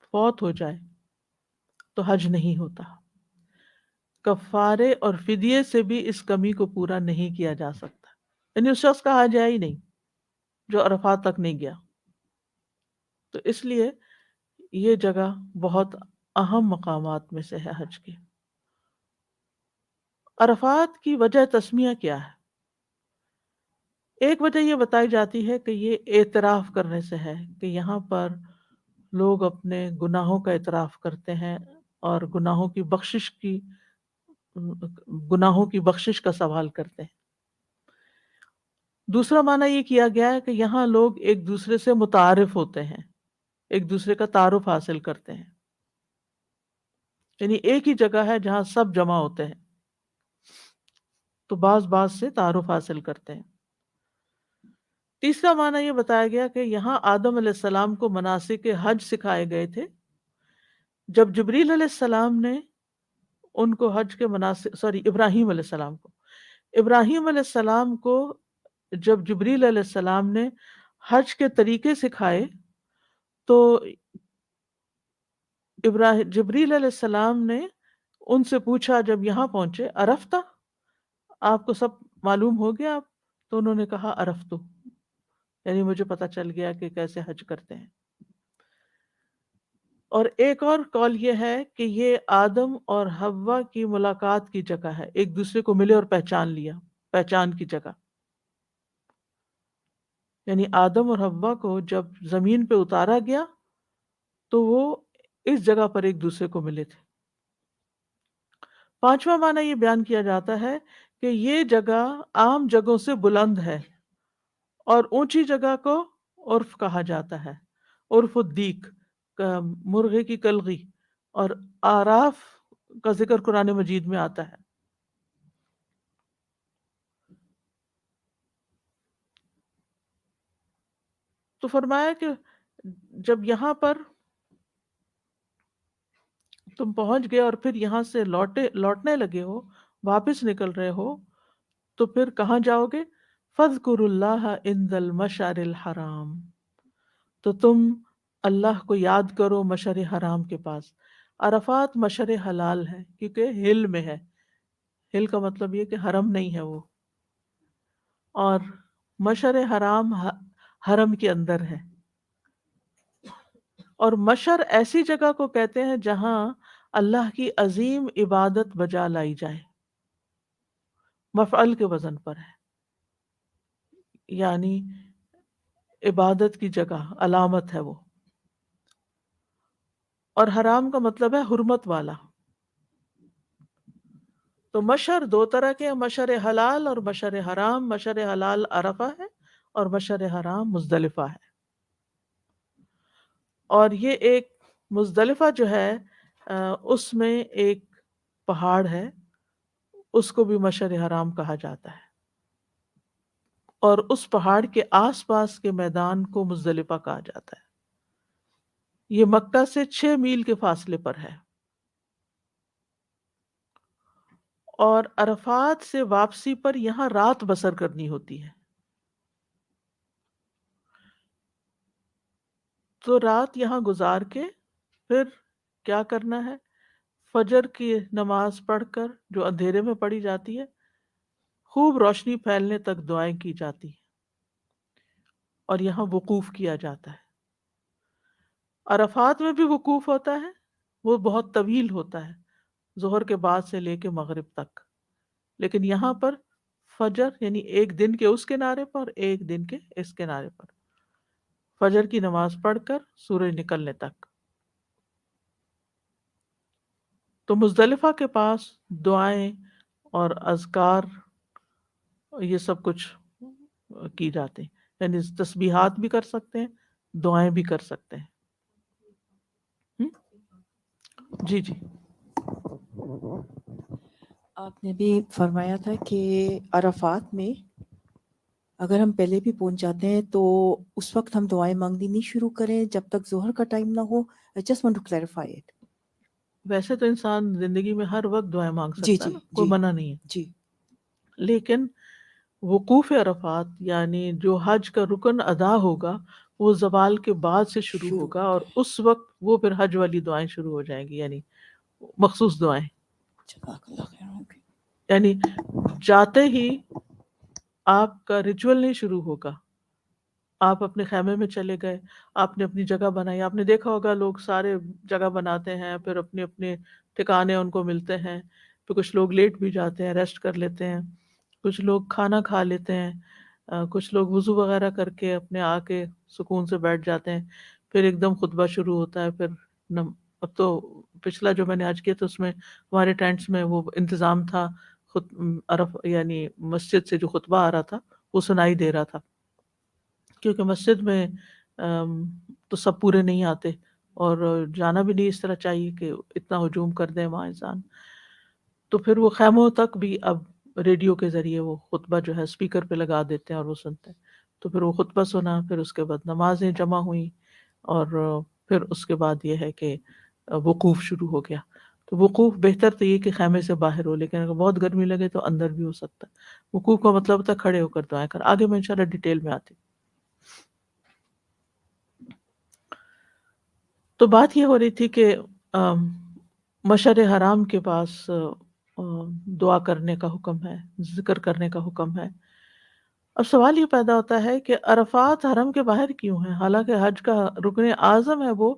فوت ہو جائے تو حج نہیں ہوتا. کفارے اور فدیے سے بھی اس کمی کو پورا نہیں کیا جا سکتا. یعنی اس شخص کا حج ہے ہی نہیں جو عرفات تک نہیں گیا. تو اس لیے یہ جگہ بہت اہم مقامات میں سے ہے حج کی. عرفات کی وجہ تسمیہ کیا ہے؟ ایک وجہ یہ بتائی جاتی ہے کہ یہ اعتراف کرنے سے ہے کہ یہاں پر لوگ اپنے گناہوں کا اعتراف کرتے ہیں اور گناہوں کی بخشش کا سوال کرتے ہیں. دوسرا معنی یہ کیا گیا ہے کہ یہاں لوگ ایک دوسرے سے متعارف ہوتے ہیں، ایک دوسرے کا تعارف حاصل کرتے ہیں. یعنی ایک ہی جگہ ہے جہاں سب جمع ہوتے ہیں تو بعض سے تعارف حاصل کرتے ہیں. تیسرا معنی یہ بتایا گیا کہ یہاں آدم علیہ السلام کو مناسک حج سکھائے گئے تھے. جب جبریل علیہ السلام نے ان کو حج کے ابراہیم علیہ السلام کو جب جبریل علیہ السلام نے حج کے طریقے سکھائے تو جبریل علیہ السلام نے ان سے پوچھا جب یہاں پہنچے، عرفتہ، آپ کو سب معلوم ہو گیا؟ تو انہوں نے کہا عرفتو، یعنی مجھے پتا چل گیا کہ کیسے حج کرتے ہیں. اور ایک اور قول یہ ہے کہ یہ آدم اور حوا کی ملاقات کی جگہ ہے، ایک دوسرے کو ملے اور پہچان کی جگہ. یعنی آدم اور حوا کو جب زمین پہ اتارا گیا تو وہ اس جگہ پر ایک دوسرے کو ملے تھے. پانچواں معنی یہ بیان کیا جاتا ہے کہ یہ جگہ عام جگہوں سے بلند ہے، اور اونچی جگہ کو عرف کہا جاتا ہے، عرف الدیک، مرغے کی کلغی، اور آراف کا ذکر قرآن مجید میں آتا ہے. تو فرمایا کہ جب یہاں پر تم پہنچ گئے اور پھر یہاں سے لوٹنے لگے ہو، واپس نکل رہے ہو، تو پھر کہاں جاؤ گے؟ فَاذْكُرُوا اللَّهَ عِنْدَ الْمَشْعَرِ الْحَرَامِ، تو تم اللہ کو یاد کرو مشعر حرام کے پاس. عرفات مشعر حلال ہے کیونکہ ہل میں ہے. ہل کا مطلب یہ کہ حرم نہیں ہے وہ، اور مشعر حرام حرم کے اندر ہے. اور مشعر ایسی جگہ کو کہتے ہیں جہاں اللہ کی عظیم عبادت بجا لائی جائے، مفعل کے وزن پر ہے، یعنی عبادت کی جگہ، علامت ہے وہ. اور حرام کا مطلب ہے حرمت والا. تو مشعر دو طرح کے ہیں، مشعر حلال اور مشعر حرام. مشعر حلال عرفہ ہے اور مشعر حرام مزدلفہ ہے. اور یہ ایک مزدلفہ جو ہے اس میں ایک پہاڑ ہے، اس کو بھی مشعر حرام کہا جاتا ہے، اور اس پہاڑ کے آس پاس کے میدان کو مزدلفہ کہا جاتا ہے. یہ مکہ سے 6 میل کے فاصلے پر ہے. اور عرفات سے واپسی پر یہاں رات بسر کرنی ہوتی ہے. تو رات یہاں گزار کے پھر کیا کرنا ہے؟ فجر کی نماز پڑھ کر، جو اندھیرے میں پڑھی جاتی ہے، خوب روشنی پھیلنے تک دعائیں کی جاتی ہیں، اور یہاں وقوف کیا جاتا ہے. عرفات میں بھی وقوف ہوتا ہے، وہ بہت طویل ہوتا ہے، ظہر کے بعد سے لے کے مغرب تک. لیکن یہاں پر فجر یعنی ایک دن کے اس کنارے پر، ایک دن کے اس کنارے پر، فجر کی نماز پڑھ کر سورج نکلنے تک. تو مزدلفہ کے پاس دعائیں اور اذکار یہ سب کچھ کی جاتے ہیں، یعنی تسبیحات بھی کر سکتے ہیں، دعائیں بھی کر سکتے ہیں. جی جی. آپ نے بھی فرمایا تھا کہ عرفات میں اگر ہم پہلے بھی پہنچ جاتے ہیں تو اس وقت ہم دعائیں مانگنی نہیں شروع کریں جب تک ظہر کا ٹائم نہ ہو. I just want to clarify it. ویسے تو انسان زندگی میں ہر وقت دعائیں مانگ جی سکتا ہے جی نا، کوئی جی منع نہیں ہے. جی لیکن وقوف عرفات یعنی جو حج کا رکن ادا ہوگا وہ زوال کے بعد سے شروع ہوگا، اور اس وقت وہ پھر حج والی دعائیں شروع ہو جائیں گی، یعنی مخصوص دعائیں. جزاک اللہ خیر. یعنی جاتے ہی آپ کا ریچول نہیں شروع ہوگا. آپ اپنے خیمے میں چلے گئے، آپ نے اپنی جگہ بنائی. آپ نے دیکھا ہوگا لوگ سارے جگہ بناتے ہیں، پھر اپنے اپنے ٹھکانے ان کو ملتے ہیں، پھر کچھ لوگ لیٹ بھی جاتے ہیں، ریسٹ کر لیتے ہیں، کچھ لوگ کھانا کھا لیتے ہیں، کچھ لوگ وضو وغیرہ کر کے اپنے آ کے سکون سے بیٹھ جاتے ہیں. پھر ایک دم خطبہ شروع ہوتا ہے. پھر اب تو پچھلا جو میں نے آج کیا تو اس میں ہمارے ٹینٹس میں وہ انتظام تھا، یعنی مسجد سے جو خطبہ آ رہا تھا وہ سنائی دے رہا تھا، کیونکہ مسجد میں تو سب پورے نہیں آتے، اور جانا بھی نہیں اس طرح چاہیے کہ اتنا ہجوم کر دیں وہاں انسان. تو پھر وہ خیموں تک بھی اب ریڈیو کے ذریعے وہ خطبہ جو ہے اسپیکر پہ لگا دیتے ہیں اور وہ سنتے ہیں. تو پھر وہ خطبہ سنا، پھر اس کے بعد نمازیں جمع ہوئیں، اور پھر اس کے بعد یہ ہے کہ وقوف شروع ہو گیا. تو وقوف بہتر تو یہ کہ خیمے سے باہر ہو، لیکن اگر بہت گرمی لگے تو اندر بھی ہو سکتا ہے. وقوف کا مطلب ہوتا ہے کھڑے ہو کر دعائیں کر. آگے میں انشاءاللہ ڈیٹیل میں آتی. تو بات یہ ہو رہی تھی کہ مشعر حرام کے پاس دعا کرنے کا حکم ہے، ذکر کرنے کا حکم ہے. اب سوال یہ پیدا ہوتا ہے کہ عرفات حرم کے باہر کیوں ہے؟ حالانکہ حج کا رکن اعظم ہے وہ،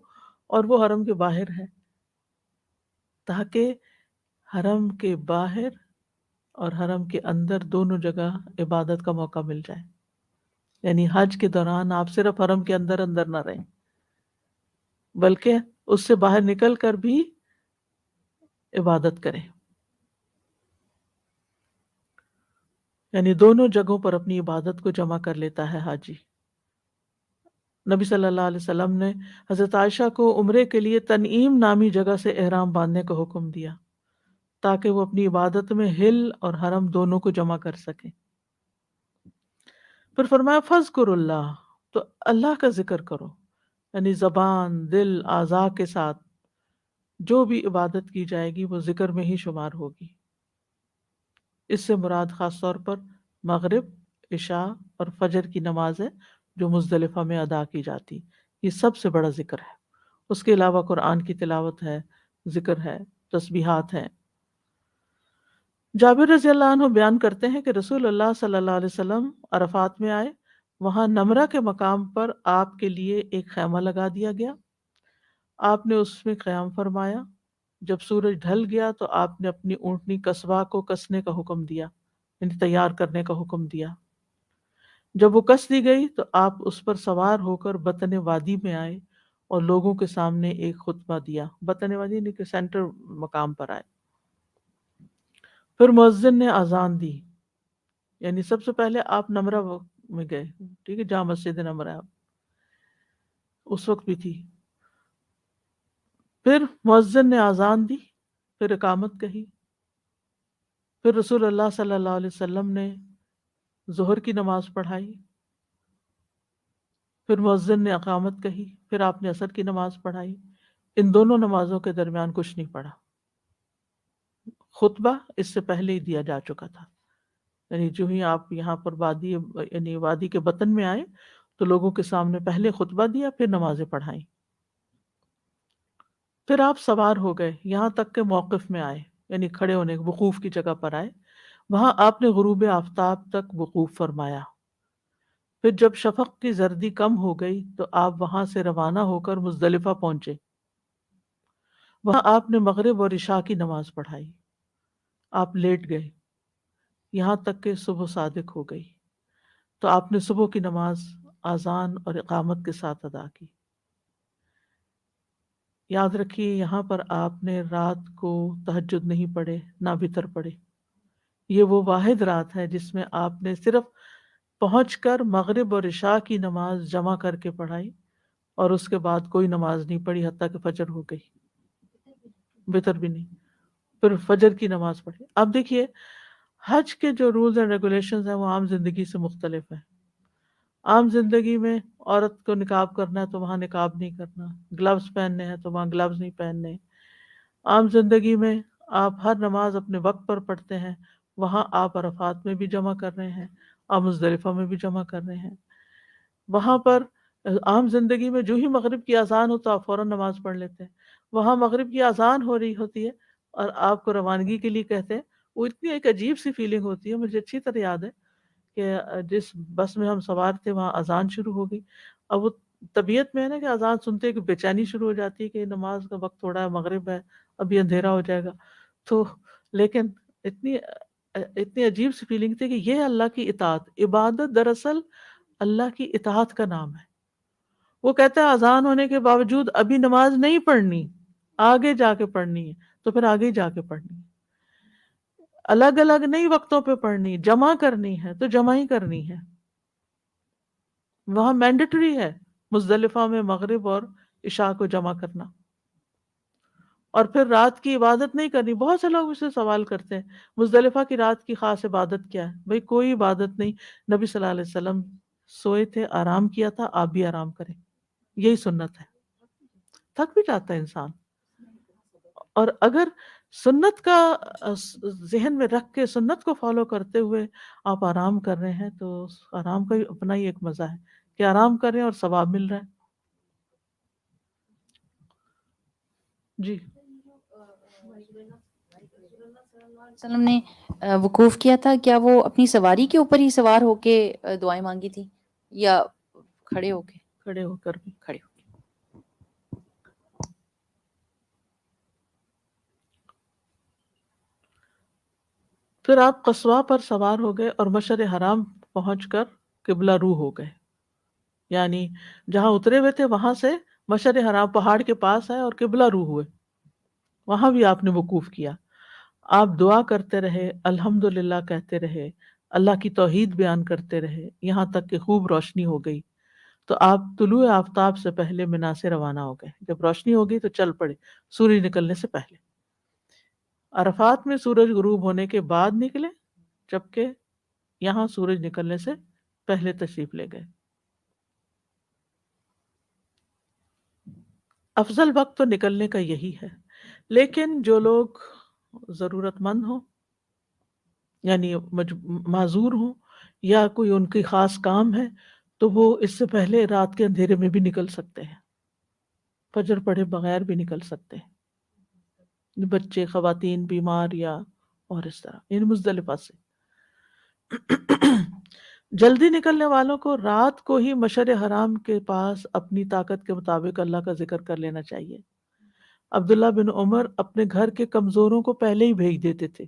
اور وہ حرم کے باہر ہے، تاکہ حرم کے باہر اور حرم کے اندر دونوں جگہ عبادت کا موقع مل جائے. یعنی حج کے دوران آپ صرف حرم کے اندر اندر نہ رہیں، بلکہ اس سے باہر نکل کر بھی عبادت کریں. یعنی دونوں جگہوں پر اپنی عبادت کو جمع کر لیتا ہے حاجی. نبی صلی اللہ علیہ وسلم نے حضرت عائشہ کو عمرے کے لیے تنعیم نامی جگہ سے احرام باندھنے کا حکم دیا تاکہ وہ اپنی عبادت میں ہل اور حرم دونوں کو جمع کر سکیں. پھر فرمایا فذکر اللہ، تو اللہ کا ذکر کرو، یعنی زبان، دل، اعضاء کے ساتھ جو بھی عبادت کی جائے گی وہ ذکر میں ہی شمار ہوگی. اس سے مراد خاص طور پر مغرب، عشاء اور فجر کی نماز ہے جو مزدلفہ میں ادا کی جاتی. یہ سب سے بڑا ذکر ہے. اس کے علاوہ قرآن کی تلاوت ہے، ذکر ہے، تسبیحات ہیں. جابر رضی اللہ عنہ بیان کرتے ہیں کہ رسول اللہ صلی اللہ علیہ وسلم عرفات میں آئے. وہاں نمرہ کے مقام پر آپ کے لیے ایک خیمہ لگا دیا گیا. آپ نے اس میں قیام فرمایا. جب سورج ڈھل گیا تو آپ نے اپنی اونٹنی قصبہ کو کسنے کا حکم دیا، یعنی تیار کرنے کا حکم دیا. جب وہ کس دی گئی تو آپ اس پر سوار ہو کر بطن وادی میں آئے اور لوگوں کے سامنے ایک خطبہ دیا. بطن وادی یعنی کہ سینٹر مقام پر آئے. پھر مؤذن نے اذان دی، یعنی سب سے پہلے آپ نمرہ میں گئے، ٹھیک ہے، جہاں مسجد نمرہ آپ اس وقت بھی تھی. پھر مؤذن نے اذان دی، پھر اقامت کہی. پھر رسول اللہ صلی اللہ علیہ وسلم نے ظہر کی نماز پڑھائی. پھر مؤذن نے اقامت کہی. پھر آپ نے عصر کی نماز پڑھائی. ان دونوں نمازوں کے درمیان کچھ نہیں پڑھا. خطبہ اس سے پہلے ہی دیا جا چکا تھا. یعنی جو ہی آپ یہاں پر یعنی وادی کے بطن میں آئے تو لوگوں کے سامنے پہلے خطبہ دیا، پھر نمازیں پڑھائیں. پھر آپ سوار ہو گئے یہاں تک کہ موقف میں آئے، یعنی کھڑے ہونے وقوف کی جگہ پر آئے. وہاں آپ نے غروب آفتاب تک وقوف فرمایا. پھر جب شفق کی زردی کم ہو گئی تو آپ وہاں سے روانہ ہو کر مزدلفہ پہنچے. وہاں آپ نے مغرب اور عشاء کی نماز پڑھائی. آپ لیٹ گئے یہاں تک کہ صبح صادق ہو گئی تو آپ نے صبح کی نماز اذان اور اقامت کے ساتھ ادا کی. یاد رکھیے یہاں پر آپ نے رات کو تہجد نہیں پڑھے، نہ وتر پڑھے. یہ وہ واحد رات ہے جس میں آپ نے صرف پہنچ کر مغرب اور عشاء کی نماز جمع کر کے پڑھائی اور اس کے بعد کوئی نماز نہیں پڑھی حتیٰ کہ فجر ہو گئی، وتر بھی نہیں. پھر فجر کی نماز پڑھی. اب دیکھیے حج کے جو رولز اینڈ ریگولیشنز ہیں وہ عام زندگی سے مختلف ہیں. عام زندگی میں عورت کو نقاب کرنا ہے تو وہاں نقاب نہیں کرنا، گلوز پہننے ہیں تو وہاں گلوز نہیں پہننے. عام زندگی میں آپ ہر نماز اپنے وقت پر پڑھتے ہیں، وہاں آپ عرفات میں بھی جمع کر رہے ہیں، آپ مزدلفہ میں بھی جمع کر رہے ہیں. وہاں پر عام زندگی میں جو ہی مغرب کی اذان ہو تو آپ فوراً نماز پڑھ لیتے ہیں. وہاں مغرب کی اذان ہو رہی ہوتی ہے اور آپ کو روانگی کے لیے کہتے ہیں. وہ اتنی ایک عجیب سی فیلنگ ہوتی ہے. مجھے اچھی طرح یاد ہے کہ جس بس میں ہم سوار تھے وہاں اذان شروع ہو گئی. اب وہ طبیعت میں ہے نا کہ اذان سنتے کہ بے چینی شروع ہو جاتی ہے کہ نماز کا وقت تھوڑا ہے، مغرب ہے، ابھی اندھیرا ہو جائے گا. تو لیکن اتنی عجیب سی فیلنگ تھی کہ یہ اللہ کی اطاعت، عبادت دراصل اللہ کی اطاعت کا نام ہے. وہ کہتا ہے اذان ہونے کے باوجود ابھی نماز نہیں پڑھنی، آگے جا کے پڑھنی ہے، تو پھر آگے جا کے پڑھنی ہے. الگ الگ نہیں وقتوں پہ پڑھنی، جمع کرنی ہے تو جمع ہی کرنی ہے. وہاں مینڈیٹری ہے مزدلفہ میں مغرب اور عشاء کو جمع کرنا. اور پھر رات کی عبادت نہیں کرنی. بہت سے لوگ مجھ سے سوال کرتے ہیں مزدلفہ کی رات کی خاص عبادت کیا ہے؟ بھئی کوئی عبادت نہیں. نبی صلی اللہ علیہ وسلم سوئے تھے، آرام کیا تھا، آپ بھی آرام کریں، یہی سنت ہے. تھک بھی جاتا ہے انسان، اور اگر سنت کا ذہن میں رکھ کے سنت کو فالو کرتے ہوئے آپ آرام کر رہے ہیں تو آرام کا اپنا ہی ایک مزہ ہے کہ آرام کر رہے ہیں اور ثواب مل رہا ہے. جی وسلم نے وقوف کیا تھا، کیا وہ اپنی سواری کے اوپر ہی سوار ہو کے دعائیں مانگی تھی یا کھڑے ہو کے؟ کھڑے ہو کر بھی. کھڑے ہو کے. پھر آپ قصواء پر سوار ہو گئے اور مشعر حرام پہنچ کر قبلہ رو ہو گئے، یعنی جہاں اترے ہوئے تھے وہاں سے مشعر حرام پہاڑ کے پاس آئے اور قبلہ رو ہوئے، وہاں بھی آپ نے وقوف کیا۔ آپ دعا کرتے رہے، الحمدللہ کہتے رہے، اللہ کی توحید بیان کرتے رہے، یہاں تک کہ خوب روشنی ہو گئی۔ تو آپ طلوع آفتاب سے پہلے منا سے روانہ ہو گئے، جب روشنی ہو گئی تو چل پڑے سورج نکلنے سے پہلے۔ عرفات میں سورج غروب ہونے کے بعد نکلے، جبکہ یہاں سورج نکلنے سے پہلے تشریف لے گئے۔ افضل وقت تو نکلنے کا یہی ہے، لیکن جو لوگ ضرورت مند ہوں، یعنی معذور ہوں، یا کوئی ان کی خاص کام ہے، تو وہ اس سے پہلے رات کے اندھیرے میں بھی نکل سکتے ہیں، فجر پڑھے بغیر بھی نکل سکتے ہیں، بچے، خواتین، بیمار یا اور اس طرح، یعنی مزدلفہ سے۔ جلدی نکلنے والوں کو رات کو ہی مشعر حرام کے پاس اپنی طاقت کے مطابق اللہ کا ذکر کر لینا چاہیے۔ عبداللہ بن عمر اپنے گھر کے کمزوروں کو پہلے ہی بھیج دیتے تھے،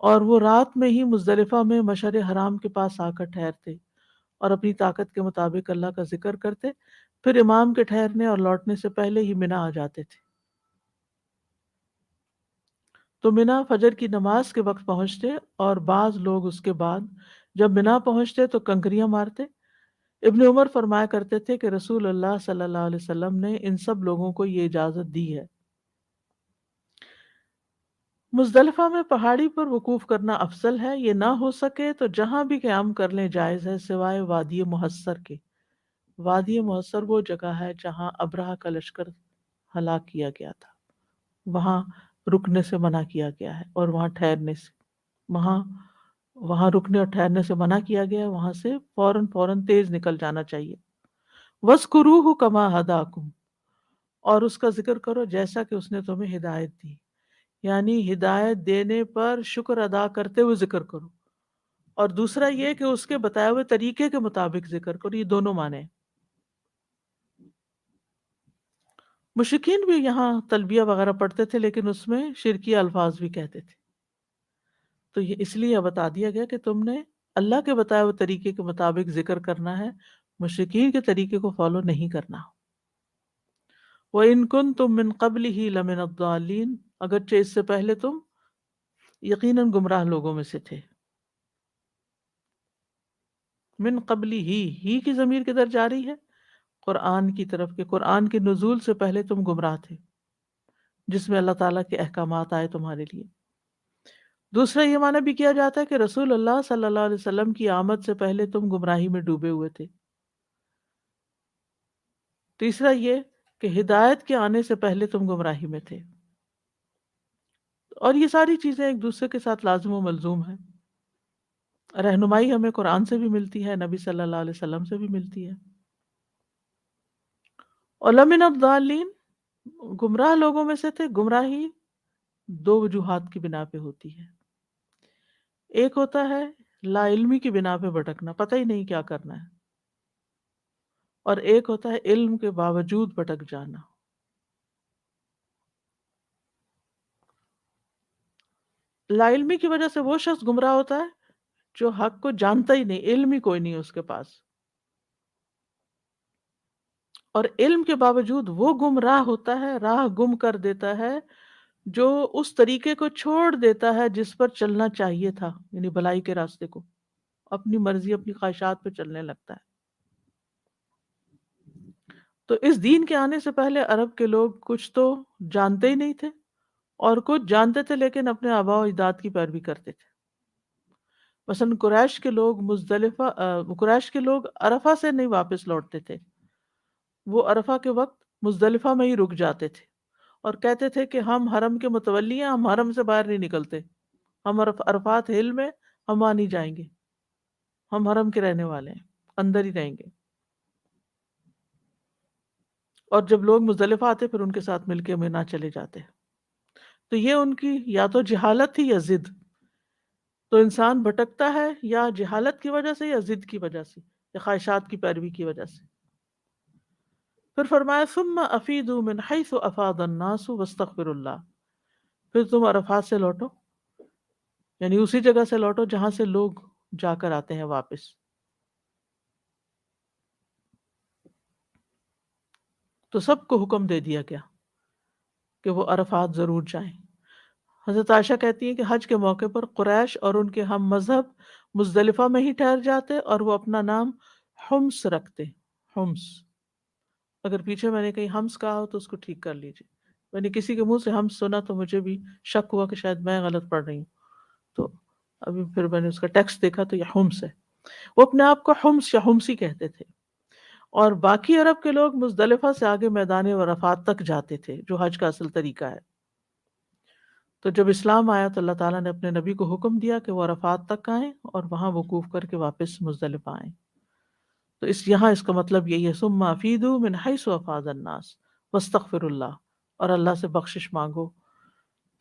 اور وہ رات میں ہی مزدلفہ میں مشعر حرام کے پاس آ کر ٹھہرتے اور اپنی طاقت کے مطابق اللہ کا ذکر کرتے، پھر امام کے ٹھہرنے اور لوٹنے سے پہلے ہی منا آ جاتے تھے۔ تو منا فجر کی نماز کے وقت پہنچتے، اور بعض لوگ اس کے بعد جب منا پہنچتے تو کنکریاں مارتے۔ ابن عمر فرمایا کرتے تھے کہ رسول اللہ صلی اللہ علیہ وسلم نے ان سب لوگوں کو یہ اجازت دی ہے۔ مزدلفہ میں پہاڑی پر وقوف کرنا افضل ہے، یہ نہ ہو سکے تو جہاں بھی قیام کر لیں جائز ہے، سوائے وادی محصر کے۔ وادی محصر وہ جگہ ہے جہاں ابرہہ کا لشکر ہلاک کیا گیا تھا، وہاں رکنے سے منع کیا گیا ہے، اور وہاں ٹھہرنے سے، وہاں رکنے اور ٹھہرنے سے منع کیا گیا ہے، وہاں سے فوراً تیز نکل جانا چاہیے۔ وَاذْكُرُوهُ كَمَا هَدَاكُمْ، اور اس کا ذکر کرو جیسا کہ اس نے تمہیں ہدایت دی، یعنی ہدایت دینے پر شکر ادا کرتے ہوئے ذکر کرو، اور دوسرا یہ کہ اس کے بتائے ہوئے طریقے کے مطابق ذکر کرو، یہ دونوں معنی ہیں۔ مشرکین بھی یہاں تلبیہ وغیرہ پڑھتے تھے، لیکن اس میں شرکی الفاظ بھی کہتے تھے، تو یہ اس لیے بتا دیا گیا کہ تم نے اللہ کے بتائے ہوئے طریقے کے مطابق ذکر کرنا ہے، مشرکین کے طریقے کو فالو نہیں کرنا۔ وَإِن كُنتُم مِّن قَبْلِهِ لَمِنَ الضَّالِّينَ، اگرچہ اس سے پہلے تم یقیناً گمراہ لوگوں میں سے تھے۔ من قبلی ہی کی ضمیر کدھر جا رہی ہے؟ قرآن کی طرف، کہ قرآن کے نزول سے پہلے تم گمراہ تھے، جس میں اللہ تعالیٰ کے احکامات آئے تمہارے لیے۔ دوسرا یہ معنی بھی کیا جاتا ہے کہ رسول اللہ صلی اللہ علیہ وسلم کی آمد سے پہلے تم گمراہی میں ڈوبے ہوئے تھے۔ تیسرا یہ کہ ہدایت کے آنے سے پہلے تم گمراہی میں تھے، اور یہ ساری چیزیں ایک دوسرے کے ساتھ لازم و ملزوم ہیں۔ رہنمائی ہمیں قرآن سے بھی ملتی ہے، نبی صلی اللہ علیہ وسلم سے بھی ملتی ہے۔ وَلَمِنَ الضَّالِّينَ، گمراہ لوگوں میں سے تھے۔ گمراہی دو وجوہات کی بنا پہ ہوتی ہے، ایک ہوتا ہے لا علمی کی بنا پہ بھٹکنا، پتہ ہی نہیں کیا کرنا ہے، اور ایک ہوتا ہے علم کے باوجود بھٹک جانا۔ لا علمی کی وجہ سے وہ شخص گمراہ ہوتا ہے جو حق کو جانتا ہی نہیں، علم ہی کوئی نہیں اس کے پاس، اور علم کے باوجود وہ گمراہ ہوتا ہے، راہ گم کر دیتا ہے، جو اس طریقے کو چھوڑ دیتا ہے جس پر چلنا چاہیے تھا، یعنی بھلائی کے راستے کو، اپنی مرضی، اپنی خواہشات پہ چلنے لگتا ہے۔ تو اس دین کے آنے سے پہلے عرب کے لوگ کچھ تو جانتے ہی نہیں تھے، اور کچھ جانتے تھے لیکن اپنے آباء و اجداد کی پیروی کرتے تھے۔ مثلا قریش کے لوگ عرفہ سے نہیں واپس لوٹتے تھے، وہ عرفہ کے وقت مزدلفہ میں ہی رک جاتے تھے، اور کہتے تھے کہ ہم حرم کے متولی ہیں، ہم حرم سے باہر نہیں نکلتے، ہم عرفات ہل میں ہم وہاں نہیں جائیں گے، ہم حرم کے رہنے والے ہیں، اندر ہی رہیں گے۔ اور جب لوگ مزدلفہ آتے پھر ان کے ساتھ مل کے مینا چلے جاتے۔ تو یہ ان کی یا تو جہالت تھی یا ضد۔ تو انسان بھٹکتا ہے یا جہالت کی وجہ سے، یا ضد کی وجہ سے، یا خواہشات کی پیروی کی وجہ سے۔ پھر فرمایا ثم افیدوا من حیث افاض الناس واستغفروا اللہ، پھر تم عرفات سے لوٹو یعنی اسی جگہ سے لوٹو جہاں سے لوگ جا کر آتے ہیں واپس. تو سب کو حکم دے دیا گیا کہ وہ عرفات ضرور جائیں. حضرت عائشہ کہتی ہیں کہ حج کے موقع پر قریش اور ان کے ہم مذہب مزدلفہ میں ہی ٹھہر جاتے اور وہ اپنا نام حمص رکھتے. حمص، اگر پیچھے میں نے کہیں حمص کہا ہو تو اس کو ٹھیک کر لیجیے. میں نے کسی کے منہ سے حمص سنا تو مجھے بھی شک ہوا کہ شاید میں غلط پڑھ رہی ہوں، تو ابھی پھر میں نے اس کا ٹیکسٹ دیکھا تو یہ حمص ہے. وہ اپنے آپ کو حمص یا حمصی کہتے تھے. اور باقی عرب کے لوگ مزدلفہ سے آگے میدان عرفات تک جاتے تھے، جو حج کا اصل طریقہ ہے. تو جب اسلام آیا تو اللہ تعالیٰ نے اپنے نبی کو حکم دیا کہ وہ عرفات تک آئیں اور وہاں وقوف کر کے واپس مزدلفہ آئیں. تو یہاں اس کا مطلب یہی ہے، ثم افیدوا من حیث افاض الناس واستغفروا اللہ، اور اللہ سے بخشش مانگو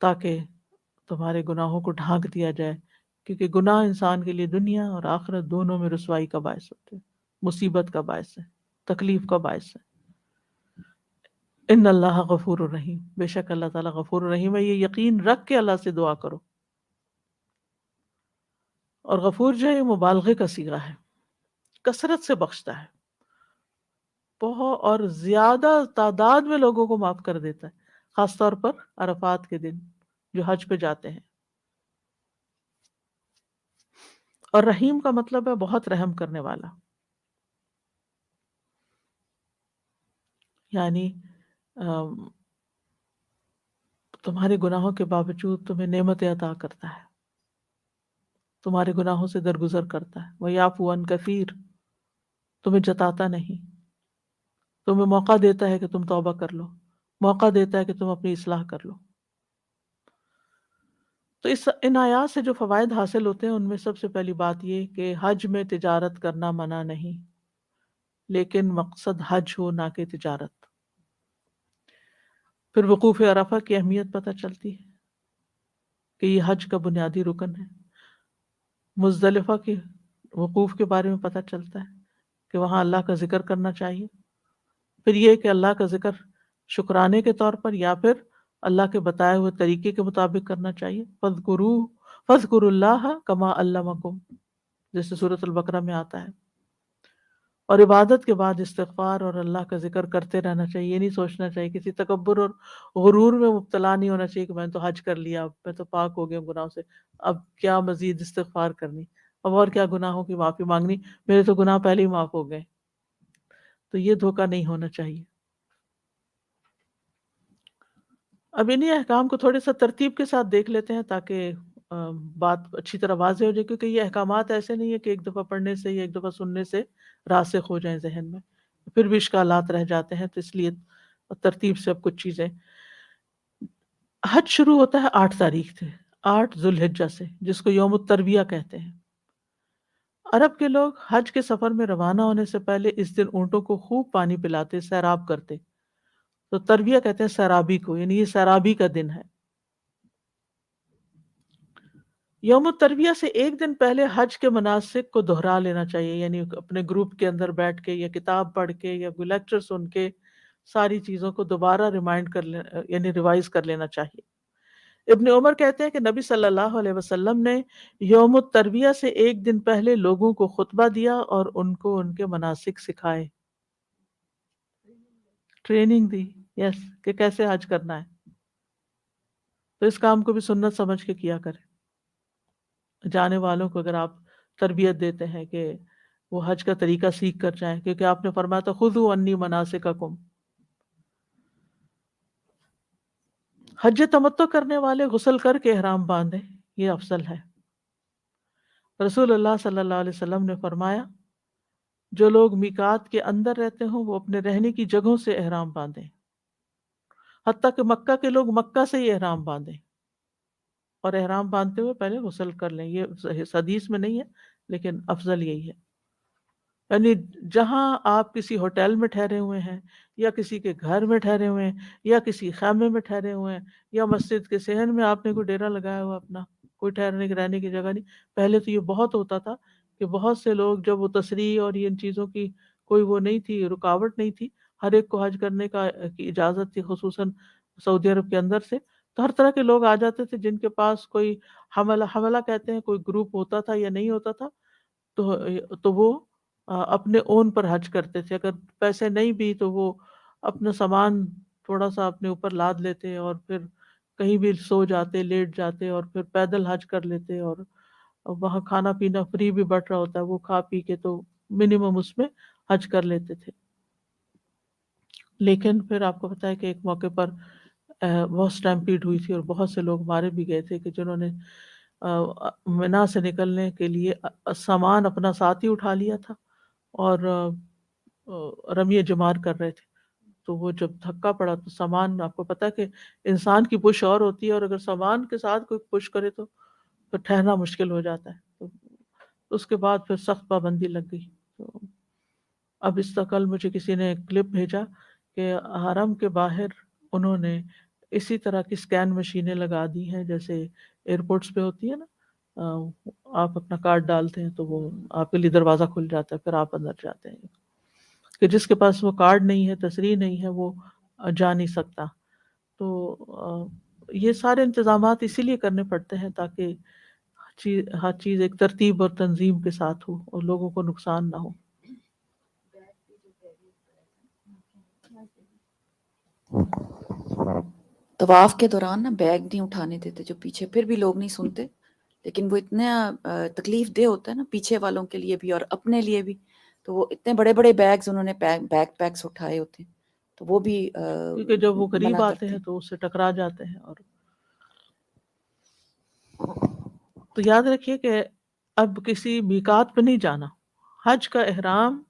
تاکہ تمہارے گناہوں کو ڈھانک دیا جائے، کیونکہ گناہ انسان کے لیے دنیا اور آخرت دونوں میں رسوائی کا باعث ہوتے ہیں، مصیبت کا باعث ہے، تکلیف کا باعث ہے. ان اللہ غفور الرحیم، بے شک اللہ تعالیٰ غفور الرحیم ہے. یہ یقین رکھ کے اللہ سے دعا کرو. اور غفور جو ہے یہ مبالغے کا صیغہ ہے، کثرت سے بخشتا ہے، بہت اور زیادہ تعداد میں لوگوں کو معاف کر دیتا ہے، خاص طور پر عرفات کے دن جو حج پہ جاتے ہیں. اور رحیم کا مطلب ہے بہت رحم کرنے والا، یعنی تمہارے گناہوں کے باوجود تمہیں نعمتیں عطا کرتا ہے، تمہارے گناہوں سے درگزر کرتا ہے. وَيَعْفُو عَنْ كَثِيرٍ، تمہیں جتاتا نہیں، تمہیں موقع دیتا ہے کہ تم توبہ کر لو، موقع دیتا ہے کہ تم اپنی اصلاح کر لو. تو ان آیات سے جو فوائد حاصل ہوتے ہیں ان میں سب سے پہلی بات یہ کہ حج میں تجارت کرنا منع نہیں، لیکن مقصد حج ہو نہ کہ تجارت. پھر وقوف عرفہ کی اہمیت پتہ چلتی ہے کہ یہ حج کا بنیادی رکن ہے. مزدلفہ کے وقوف کے بارے میں پتہ چلتا ہے کہ وہاں اللہ کا ذکر کرنا چاہیے. پھر یہ کہ اللہ کا ذکر شکرانے کے طور پر یا پھر اللہ کے بتائے ہوئے طریقے کے مطابق کرنا چاہیے. فَاذْكُرُوا اللَّهَ كَمَا عَلَّمَكُمْ، جیسے سورۃ البقرہ میں آتا ہے. اور عبادت کے بعد استغفار اور اللہ کا ذکر کرتے رہنا چاہیے. یہ نہیں سوچنا چاہیے، کسی تکبر اور غرور میں مبتلا نہیں ہونا چاہیے کہ میں نے تو حج کر لیا، اب میں تو پاک ہو گیا گناہوں سے، اب کیا مزید استغفار کرنی، اب اور کیا گناہوں کی معافی مانگنی، میرے تو گناہ پہلے ہی معاف ہو گئے. تو یہ دھوکہ نہیں ہونا چاہیے. اب انہی احکام کو تھوڑے سا ترتیب کے ساتھ دیکھ لیتے ہیں تاکہ بات اچھی طرح واضح ہو جائے، کیونکہ یہ احکامات ایسے نہیں ہے کہ ایک دفعہ پڑھنے سے یا ایک دفعہ سننے سے راسخ ہو جائیں ذہن میں، پھر بھی اشکالات رہ جاتے ہیں. تو اس لیے ترتیب سے اب کچھ چیزیں. حج شروع ہوتا ہے 8 تاریخ سے، 8 ذوالحجہ سے، جس کو یوم الترویہ کہتے ہیں. عرب کے لوگ حج کے سفر میں روانہ ہونے سے پہلے اس دن اونٹوں کو خوب پانی پلاتے، سیراب کرتے. تو ترویہ کہتے ہیں سیرابی کو، یعنی یہ سیرابی کا دن ہے. یوم الترویہ سے ایک دن پہلے حج کے مناسک کو دہرا لینا چاہیے، یعنی اپنے گروپ کے اندر بیٹھ کے یا کتاب پڑھ کے یا کوئی لیکچر سن کے ساری چیزوں کو دوبارہ ریمائنڈ کر یعنی ریوائز کر لینا چاہیے. ابن عمر کہتے ہیں کہ نبی صلی اللہ علیہ وسلم نے یوم الترویہ سے ایک دن پہلے لوگوں کو خطبہ دیا اور ان کو ان کے مناسک سکھائے، ٹریننگ دی، یس، کہ کیسے حج کرنا ہے. تو اس کام کو بھی سنت سمجھ کے کیا کریں. جانے والوں کو اگر آپ تربیت دیتے ہیں کہ وہ حج کا طریقہ سیکھ کر جائیں، کیونکہ آپ نے فرمایا تھا خذوا عنی مناسککم. حج تمتع کرنے والے غسل کر کے احرام باندھیں، یہ افضل ہے. رسول اللہ صلی اللہ علیہ وسلم نے فرمایا جو لوگ میقات کے اندر رہتے ہوں وہ اپنے رہنے کی جگہوں سے احرام باندھیں، حتیٰ کہ مکہ کے لوگ مکہ سے ہی احرام باندھیں، اور احرام باندھتے ہوئے پہلے غسل کر لیں. یہ حدیث میں نہیں ہے لیکن افضل یہی ہے. یعنی جہاں آپ کسی ہوٹل میں ٹھہرے ہوئے ہیں یا کسی کے گھر میں ٹھہرے ہوئے ہیں یا کسی خیمے میں ٹھہرے ہوئے ہیں یا مسجد کے صحن میں آپ نے کوئی ڈیرا لگایا ہوا اپنا، کوئی ٹھہرنے کی رہنے کی جگہ نہیں. پہلے تو یہ بہت ہوتا تھا کہ بہت سے لوگ جب وہ تصریح اور ان چیزوں کی کوئی وہ نہیں تھی، رکاوٹ نہیں تھی، ہر ایک کو حج کرنے کی اجازت تھی، خصوصاً سعودی عرب کے اندر سے، تو ہر طرح کے لوگ آ جاتے تھے جن کے پاس کوئی حملہ کہتے ہیں، کوئی گروپ ہوتا تھا یا نہیں ہوتا تھا، تو وہ اپنے اون پر حج کرتے تھے. اگر پیسے نہیں بھی تو وہ اپنا سامان تھوڑا سا اپنے اوپر لاد لیتے اور پھر کہیں بھی سو جاتے، لیٹ جاتے، اور پھر پیدل حج کر لیتے. اور وہاں کھانا پینا فری بھی بٹ رہا ہوتا ہے، وہ کھا پی کے تو منیمم اس میں حج کر لیتے تھے. لیکن پھر آپ کو پتا ہے کہ ایک موقع پر بہت اسٹیمپیڈ ہوئی تھی اور بہت سے لوگ مارے بھی گئے تھے کہ جنہوں نے منا سے نکلنے کے لیے سامان اپنا ساتھ ہی اٹھا لیا تھا اور رمی جمار کر رہے تھے. تو وہ جب دھکا پڑا تو سامان، آپ کو پتا ہے کہ انسان کی پش اور ہوتی ہے، اور اگر سامان کے ساتھ کوئی پش کرے تو پھر ٹھہرنا مشکل ہو جاتا ہے. تو اس کے بعد پھر سخت پابندی لگ گئی. تو اب اس کا کل مجھے کسی نے کلپ بھیجا کہ حرم کے باہر انہوں نے اسی طرح کی اسکین مشینیں لگا دی ہیں جیسے ایئرپورٹس پہ ہوتی ہے نا، آپ اپنا کارڈ ڈالتے ہیں تو وہ آپ کے لیے دروازہ کھل جاتا ہے، پھر آپ اندر جاتے ہیں. کہ جس کے پاس وہ کارڈ نہیں ہے، تصریح نہیں ہے، وہ جا نہیں سکتا. تو یہ سارے انتظامات اسی لیے کرنے پڑتے ہیں تاکہ ہر چیز ایک ترتیب اور تنظیم کے ساتھ ہو اور لوگوں کو نقصان نہ ہو. طواف کے دوران نا بیگ نہیں اٹھانے دیتے جو پیچھے، پھر بھی لوگ نہیں سنتے، لیکن وہ اتنا تکلیف دہ ہوتا ہے نا پیچھے والوں کے لیے بھی اور اپنے لیے بھی. تو وہ اتنے بڑے بڑے بیگز انہوں نے بیک پیکس اٹھائے ہوتے ہیں، تو وہ بھی کیونکہ جب وہ قریب منع آتے کرتے ہیں تو اس سے ٹکرا جاتے ہیں. اور تو یاد رکھیے کہ اب کسی میقات پہ نہیں جانا. حج کا احرام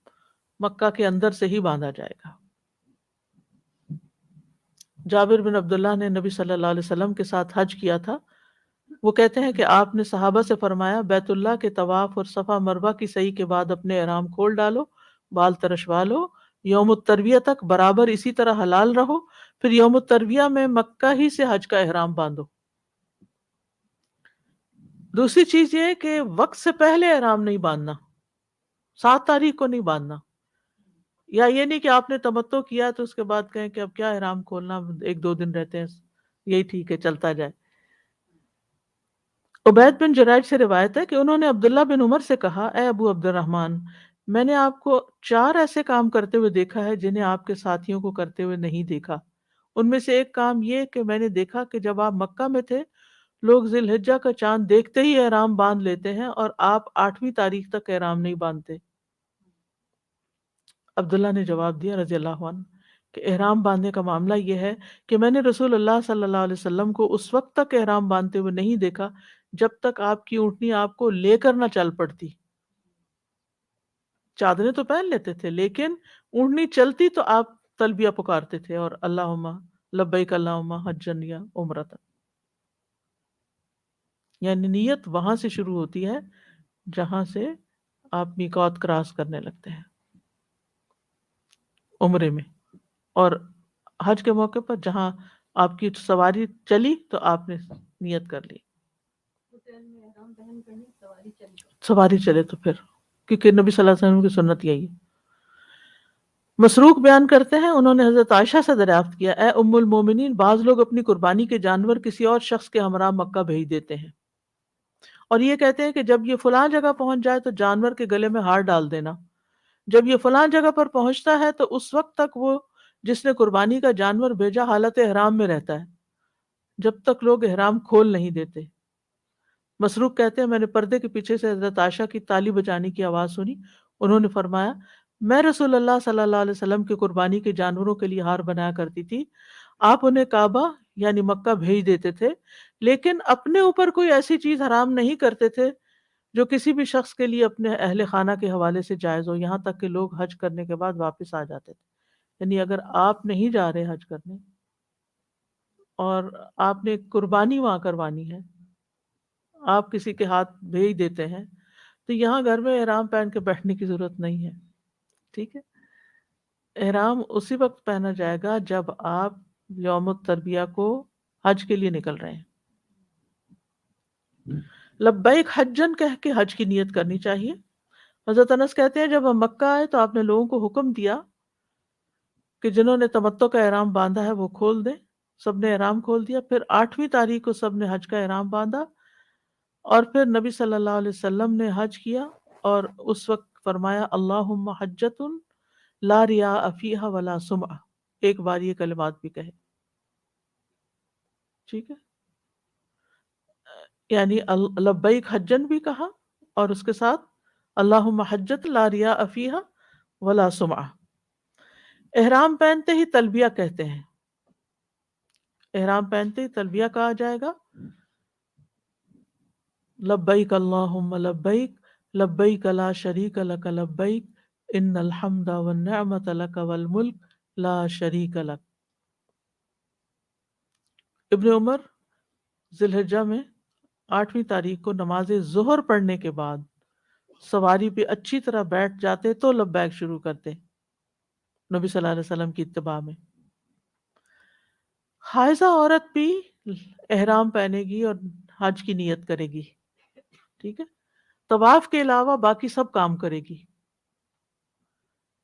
مکہ کے اندر سے ہی باندھا جائے گا. جابر بن عبداللہ نے نبی صلی اللہ علیہ وسلم کے ساتھ حج کیا تھا. وہ کہتے ہیں کہ آپ نے صحابہ سے فرمایا، بیت اللہ کے طواف اور صفا مروہ کی سعی کے بعد اپنے احرام کھول ڈالو، بال ترشوا لو، یوم الترویہ تک برابر اسی طرح حلال رہو، پھر یوم الترویہ میں مکہ ہی سے حج کا احرام باندھو. دوسری چیز یہ کہ وقت سے پہلے احرام نہیں باندھنا، 7 تاریخ کو نہیں باندھنا. یا یہ نہیں کہ آپ نے تمتع کیا تو اس کے بعد کہیں کہ اب کیا احرام کھولنا، 1-2 دن رہتے ہیں، یہی ٹھیک ہے چلتا جائے. عبید بن جریج سے روایت ہے کہ انہوں نے عبداللہ بن عمر سے کہا، اے ابو عبد الرحمن، میں نے آپ کو 4 ایسے کام کرتے ہوئے دیکھا ہے جنہیں آپ کے ساتھیوں کو کرتے ہوئے نہیں دیکھا. ان میں سے ایک کام یہ کہ میں نے دیکھا کہ جب آپ مکہ میں تھے لوگ ذی الحجہ کا چاند دیکھتے ہی احرام باندھ لیتے ہیں اور آپ 8ویں تاریخ تک احرام نہیں باندھتے. عبداللہ نے جواب دیا رضی اللہ عنہ کہ احرام باندھنے کا معاملہ یہ ہے کہ میں نے رسول اللہ صلی اللہ علیہ وسلم کو اس وقت تک احرام باندھتے ہوئے نہیں دیکھا جب تک آپ کی اونٹنی آپ کو لے کر نہ چل پڑتی. چادریں تو پہن لیتے تھے لیکن اونٹنی چلتی تو آپ تلبیہ پکارتے تھے اور اللہم لبیک اللہم حجن یا عمرۃ. یعنی نیت وہاں سے شروع ہوتی ہے جہاں سے آپ میقات کراس کرنے لگتے ہیں عمرے میں، اور حج کے موقع پر جہاں آپ کی سواری چلی تو آپ نے نیت کر لی. سواری چلے تو پھر، کیونکہ نبی صلی اللہ علیہ وسلم کی سنت یہی ہے. مسروق بیان کرتے ہیں انہوں نے حضرت عائشہ سے دریافت کیا، اے ام المومنین، بعض لوگ اپنی قربانی کے جانور کسی اور شخص کے ہمراہ مکہ بھیج دیتے ہیں اور یہ کہتے ہیں کہ جب یہ فلاں جگہ پہنچ جائے تو جانور کے گلے میں ہار ڈال دینا. جب یہ فلاں جگہ پر پہنچتا ہے تو اس وقت تک وہ جس نے قربانی کا جانور بھیجا حالت احرام میں رہتا ہے جب تک لوگ احرام کھول نہیں دیتے. مسروق کہتے ہیں میں نے پردے کے پیچھے سے حضرت عائشہ کی تالی بجانے کی آواز سنی. انہوں نے فرمایا، میں رسول اللہ صلی اللہ علیہ وسلم کی قربانی کے جانوروں کے لیے ہار بنایا کرتی تھی. آپ انہیں کعبہ یعنی مکہ بھیج دیتے تھے لیکن اپنے اوپر کوئی ایسی چیز حرام نہیں کرتے تھے جو کسی بھی شخص کے لیے اپنے اہل خانہ کے حوالے سے جائز ہو، یہاں تک کہ لوگ حج کرنے کے بعد واپس آ جاتے تھے. یعنی اگر آپ نہیں جا رہے حج کرنے اور آپ نے قربانی وہاں کروانی ہے، آپ کسی کے ہاتھ بھیج دیتے ہیں تو یہاں گھر میں احرام پہن کے بیٹھنے کی ضرورت نہیں ہے. ٹھیک ہے، احرام اسی وقت پہنا جائے گا جب آپ یوم التربیہ کو حج کے لیے نکل رہے ہیں. لبیک حجن کہہ کے حج کی نیت کرنی چاہیے. حضرت انس کہتے ہیں جب ہم مکہ آئے تو آپ نے لوگوں کو حکم دیا کہ جنہوں نے تمتع کا احرام باندھا ہے وہ کھول دیں سب نے احرام کھول دیا. پھر 8ویں تاریخ کو سب نے حج کا احرام باندھا اور پھر نبی صلی اللہ علیہ وسلم نے حج کیا اور اس وقت فرمایا اللہم حجۃ لا ریاء فیہا ولا سمعہ. ایک بار یہ کلمات بھی کہے. ٹھیک ہے، یعنی لبیک حجن بھی کہا اور اس کے ساتھ اللہم حجۃ لا ریاء فیہا ولا سمعہ. احرام پہنتے ہی تلبیہ کہتے ہیں. احرام پہنتے ہی تلبیہ کہا جائے گا لبیک اللہم لبیک لبیک لا شریک لک لبیک ان الحمد والنعمت لک والملک لا شریک لک. ابن عمر ذی الحجہ میں 8ویں تاریخ کو نماز ظہر پڑھنے کے بعد سواری پہ اچھی طرح بیٹھ جاتے تو لبیک شروع کرتے نبی صلی اللہ علیہ وسلم کی اتباع میں. حائضہ عورت بھی احرام پہنے گی اور حج کی نیت کرے گی. ٹھیک ہے، طواف کے علاوہ باقی سب کام کرے گی.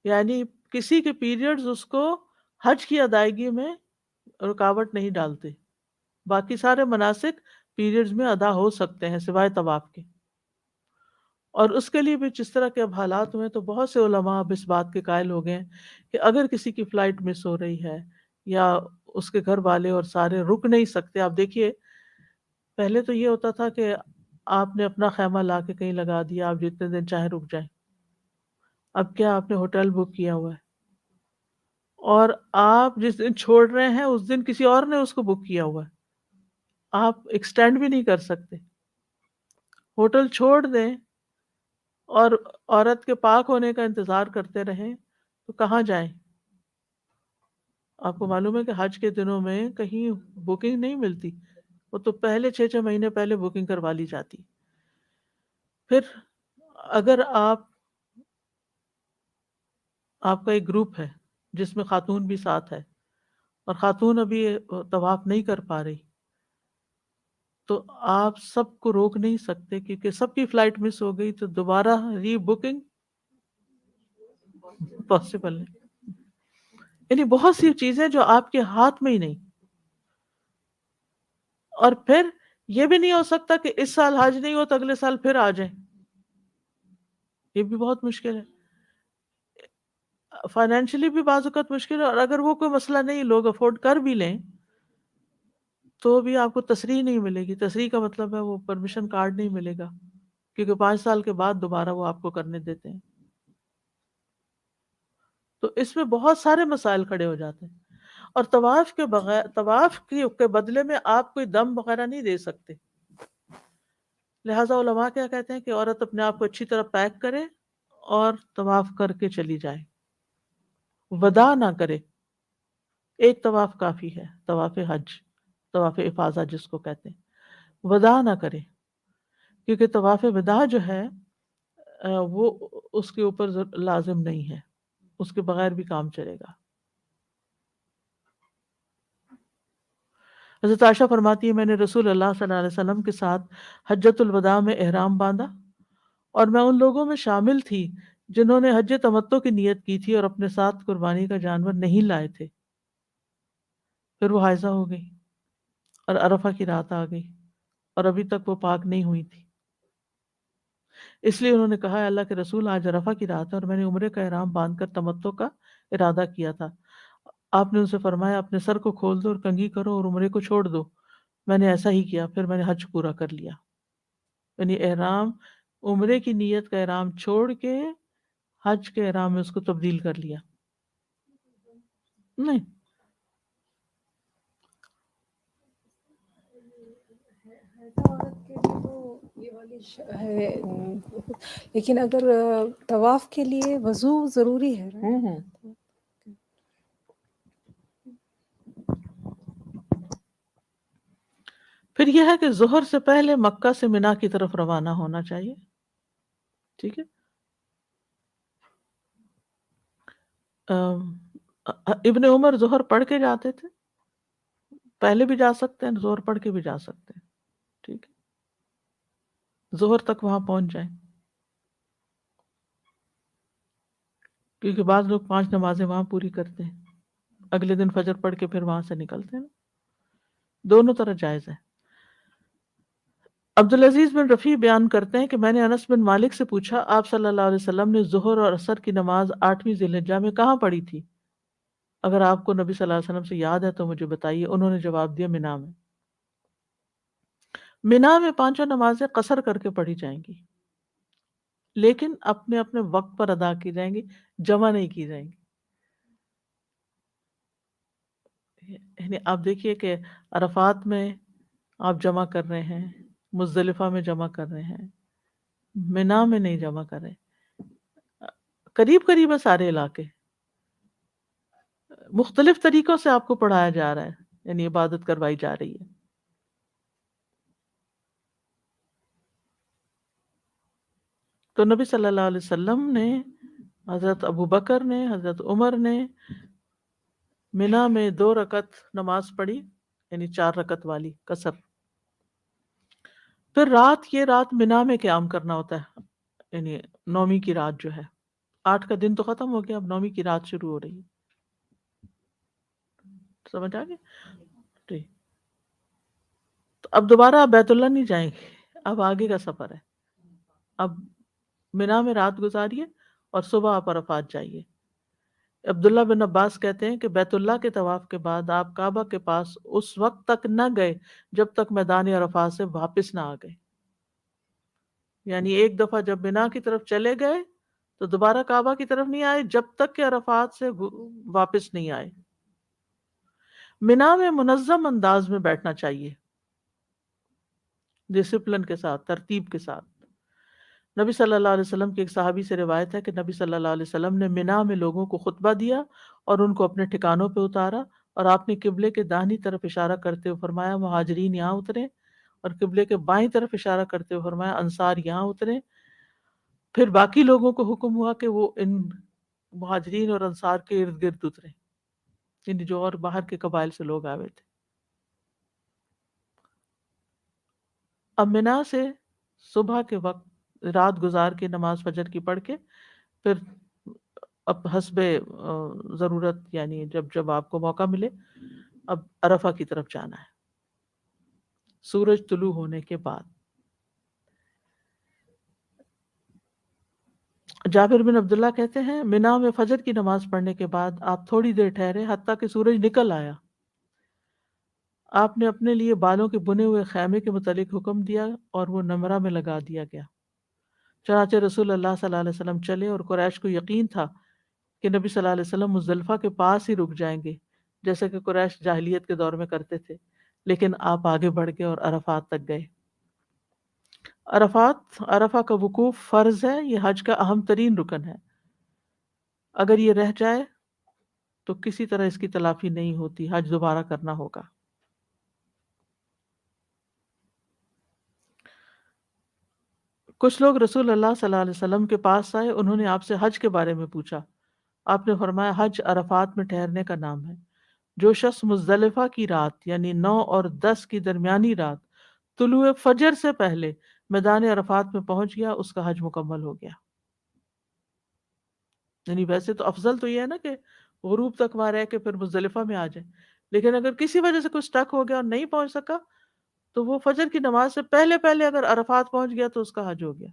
یعنی کسی کے پیریڈز اس کو حج کی ادائیگی میں رکاوٹ نہیں ڈالتے. باقی سارے مناسک پیریڈز میں ادا ہو سکتے ہیں سوائے طواف کے. اور اس کے لیے بھی جس طرح کے اب حالات ہوئے تو بہت سے علماء اب اس بات کے قائل ہو گئے ہیں کہ اگر کسی کی فلائٹ مس ہو رہی ہے یا اس کے گھر والے اور سارے رک نہیں سکتے. آپ دیکھیے پہلے تو یہ ہوتا تھا کہ آپ نے اپنا خیمہ لا کے کہیں لگا دیا، آپ جتنے دن چاہیں رک جائیں. اب کیا آپ نے ہوٹل بک کیا ہوا ہے اور آپ جس دن چھوڑ رہے ہیں اس دن کسی اور نے اس کو بک کیا ہوا ہے، آپ ایکسٹینڈ بھی نہیں کر سکتے. ہوٹل چھوڑ دیں اور عورت کے پاک ہونے کا انتظار کرتے رہیں تو کہاں جائیں؟ آپ کو معلوم ہے کہ حج کے دنوں میں کہیں بکنگ نہیں ملتی، وہ تو پہلے 6 مہینے پہلے بکنگ کروا لی جاتی. پھر اگر آپ کا ایک گروپ ہے جس میں خاتون بھی ساتھ ہے اور خاتون ابھی طواف نہیں کر پا رہی تو آپ سب کو روک نہیں سکتے کیونکہ سب کی فلائٹ مس ہو گئی تو دوبارہ ری بکنگ پاسبل نہیں. یعنی بہت سی چیزیں جو آپ کے ہاتھ میں ہی نہیں. اور پھر یہ بھی نہیں ہو سکتا کہ اس سال حج نہیں ہو تو اگلے سال پھر آ جائیں، یہ بھی بہت مشکل ہے. فائنینشلی بھی بعض اوقات مشکل ہے، اور اگر وہ کوئی مسئلہ نہیں لوگ افورڈ کر بھی لیں تو بھی آپ کو تصریح نہیں ملے گی. تصریح کا مطلب ہے وہ پرمیشن کارڈ نہیں ملے گا کیونکہ 5 سال کے بعد دوبارہ وہ آپ کو کرنے دیتے ہیں. تو اس میں بہت سارے مسائل کھڑے ہو جاتے ہیں. اور طواف کے بغیر طواف کے بدلے میں آپ کوئی دم وغیرہ نہیں دے سکتے. لہٰذا علماء کیا کہتے ہیں کہ عورت اپنے آپ کو اچھی طرح پیک کرے اور طواف کر کے چلی جائے، وداع نہ کرے. ایک طواف کافی ہے، طواف حج، طواف افاضہ جس کو کہتے ہیں. وداع نہ کرے کیونکہ طواف وداع جو ہے وہ اس کے اوپر لازم نہیں ہے، اس کے بغیر بھی کام چلے گا. حضرت عائشہ فرماتی ہے میں نے رسول اللہ صلی اللہ علیہ وسلم کے ساتھ حجۃ الوداع میں احرام باندھا اور میں ان لوگوں میں شامل تھی جنہوں نے حج تمتع کی نیت کی تھی اور اپنے ساتھ قربانی کا جانور نہیں لائے تھے. پھر وہ حائضہ ہو گئی اور عرفہ کی رات آ گئی اور ابھی تک وہ پاک نہیں ہوئی تھی. اس لیے انہوں نے کہا اللہ کے رسول آج عرفہ کی رات ہے اور میں نے عمرے کا احرام باندھ کر تمتع کا ارادہ کیا تھا. آپ نے ان سے فرمایا اپنے سر کو کھول دو اور کنگھی کرو اور عمرے کو چھوڑ دو. میں نے ایسا ہی کیا، پھر میں نے حج پورا کر لیا. یعنی احرام عمرے کی نیت کا احرام چھوڑ کے حج کے احرام میں اس کو تبدیل کر لیا. نہیں عورت کے لیے تو یہ والی ہے، لیکن اگر طواف کے لیے وضو ضروری ہے نا؟ پھر یہ ہے کہ ظہر سے پہلے مکہ سے منا کی طرف روانہ ہونا چاہیے. ٹھیک ہے. ابن عمر ظہر پڑھ کے جاتے تھے، پہلے بھی جا سکتے ہیں، ظہر پڑھ کے بھی جا سکتے ہیں. ٹھیک ہے، ظہر تک وہاں پہنچ جائیں کیونکہ بعض لوگ 5 نمازیں وہاں پوری کرتے ہیں، اگلے دن فجر پڑھ کے پھر وہاں سے نکلتے ہیں. دونوں طرح جائز ہے۔ عبدالعزیز بن رفیع بیان کرتے ہیں کہ میں نے انس بن مالک سے پوچھا آپ صلی اللہ علیہ وسلم نے ظہر اور عصر کی نماز 8ویں ذی الحجہ میں کہاں پڑھی تھی؟ اگر آپ کو نبی صلی اللہ علیہ وسلم سے یاد ہے تو مجھے بتائیے۔ انہوں نے جواب دیا منا میں۔ منا میں 5 نمازیں قصر کر کے پڑھی جائیں گی، لیکن اپنے اپنے وقت پر ادا کی جائیں گی، جمع نہیں کی جائیں گی۔ یعنی آپ دیکھیے کہ عرفات میں آپ جمع کر رہے ہیں، مزدلفہ میں جمع کر رہے ہیں، منا میں نہیں جمع کر رہے، قریب قریب ہے سارے علاقے، مختلف طریقوں سے آپ کو پڑھایا جا رہا ہے، یعنی عبادت کروائی جا رہی ہے۔ تو نبی صلی اللہ علیہ وسلم نے، حضرت ابو بکر نے، حضرت عمر نے منا میں 2 رکعت نماز پڑھی، یعنی 4 رکعت والی قصر۔ پھر یہ رات منا میں قیام کرنا ہوتا ہے، یعنی 9ویں کی رات جو ہے، 8 کا دن تو ختم ہو گیا، اب 9ویں کی رات شروع ہو رہی ہے۔ سمجھ آ گیا؟ ٹھیک۔ تو اب دوبارہ آپ بیت اللہ نہیں جائیں گے، اب آگے کا سفر ہے۔ اب منا میں رات گزاریے اور صبح آپ عرفات جائیے۔ عبداللہ بن عباس کہتے ہیں کہ بیت اللہ کے طواف کے بعد آپ کعبہ کے پاس اس وقت تک نہ گئے جب تک میدان عرفات سے واپس نہ آ گئے۔ یعنی ایک دفعہ جب منا کی طرف چلے گئے تو دوبارہ کعبہ کی طرف نہیں آئے جب تک کہ عرفات سے واپس نہیں آئے۔ منا میں منظم انداز میں بیٹھنا چاہیے، ڈسپلن کے ساتھ، ترتیب کے ساتھ۔ نبی صلی اللہ علیہ وسلم کی ایک صحابی سے روایت ہے کہ نبی صلی اللہ علیہ وسلم نے منا میں لوگوں کو خطبہ دیا اور ان کو اپنے ٹھکانوں پہ اتارا، اور آپ نے قبلے کے داہنی طرف اشارہ کرتے ہوئے فرمایا مہاجرین یہاں اتریں، اور قبلے کے بائیں طرف اشارہ کرتے ہوئے فرمایا انصار یہاں اتریں۔ پھر باقی لوگوں کو حکم ہوا کہ وہ ان مہاجرین اور انصار کے ارد گرد اتریں، یعنی جو اور باہر کے قبائل سے لوگ آئے تھے۔ اب منا سے صبح کے وقت رات گزار کے نماز فجر کی پڑھ کے پھر اب حسب ضرورت، یعنی جب آپ کو موقع ملے اب عرفہ کی طرف جانا ہے سورج طلوع ہونے کے بعد۔ جابر بن عبداللہ کہتے ہیں منا میں فجر کی نماز پڑھنے کے بعد آپ تھوڑی دیر ٹھہرے حتیٰ کہ سورج نکل آیا۔ آپ نے اپنے لیے بالوں کے بنے ہوئے خیمے کے متعلق حکم دیا اور وہ نمرہ میں لگا دیا گیا۔ چنانچہ رسول اللہ صلی اللہ علیہ وسلم چلے اور قریش کو یقین تھا کہ نبی صلی اللہ علیہ وسلم مزدلفہ کے پاس ہی رک جائیں گے، جیسے کہ قریش جاہلیت کے دور میں کرتے تھے، لیکن آپ آگے بڑھ گئے اور عرفات تک گئے۔ عرفہ کا وقوف فرض ہے، یہ حج کا اہم ترین رکن ہے۔ اگر یہ رہ جائے تو کسی طرح اس کی تلافی نہیں ہوتی، حج دوبارہ کرنا ہوگا۔ کچھ لوگ رسول اللہ صلی اللہ علیہ وسلم کے پاس آئے، انہوں نے آپ سے حج کے بارے میں پوچھا۔ آپ نے فرمایا حج عرفات میں ٹھہرنے کا نام ہے۔ جو شخص مزدلفہ کی رات یعنی 9 اور 10 کی درمیانی رات طلوع فجر سے پہلے میدان عرفات میں پہنچ گیا اس کا حج مکمل ہو گیا۔ یعنی ویسے تو افضل تو یہ ہے نا کہ غروب تک وہاں رہ کے پھر مزدلفہ میں آ جائے، لیکن اگر کسی وجہ سے کوئی سٹک ہو گیا اور نہیں پہنچ سکا تو وہ فجر کی نماز سے پہلے اگر عرفات پہنچ گیا تو اس کا حج ہو گیا۔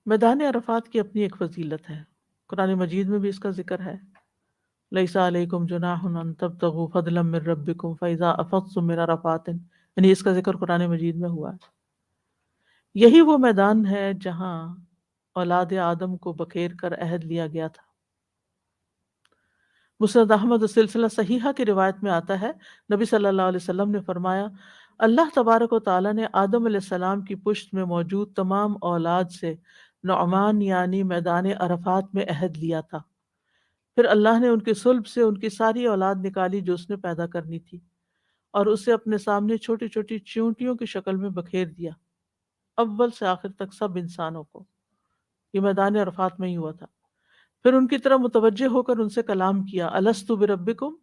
میدان عرفات کی اپنی ایک فضیلت ہے، قرآن مجید میں بھی اس کا ذکر ہے۔ لیس علیکم جناح ان تبتغوا فضلا من ربکم فاذا افضتم من عرفات، یعنی اس کا ذکر قرآن مجید میں ہوا ہے۔ یہی وہ میدان ہے جہاں اولاد آدم کو بکھیر کر عہد لیا گیا تھا۔ مسند احمد سلسلہ صحیحہ کی روایت میں آتا ہے نبی صلی اللہ علیہ وسلم نے فرمایا اللہ تبارک و تعالیٰ نے آدم علیہ السلام کی پشت میں موجود تمام اولاد سے نعمان یعنی میدان عرفات میں عہد لیا تھا۔ پھر اللہ نے ان کے صلب سے ان کی ساری اولاد نکالی جو اس نے پیدا کرنی تھی، اور اسے اپنے سامنے چھوٹی چھوٹی چیونٹیوں کی شکل میں بکھیر دیا، اول سے آخر تک سب انسانوں کو۔ یہ میدان عرفات میں ہی ہوا تھا۔ پھر ان کی طرف متوجہ ہو کر ان سے کلام کیا الستُ بربکم،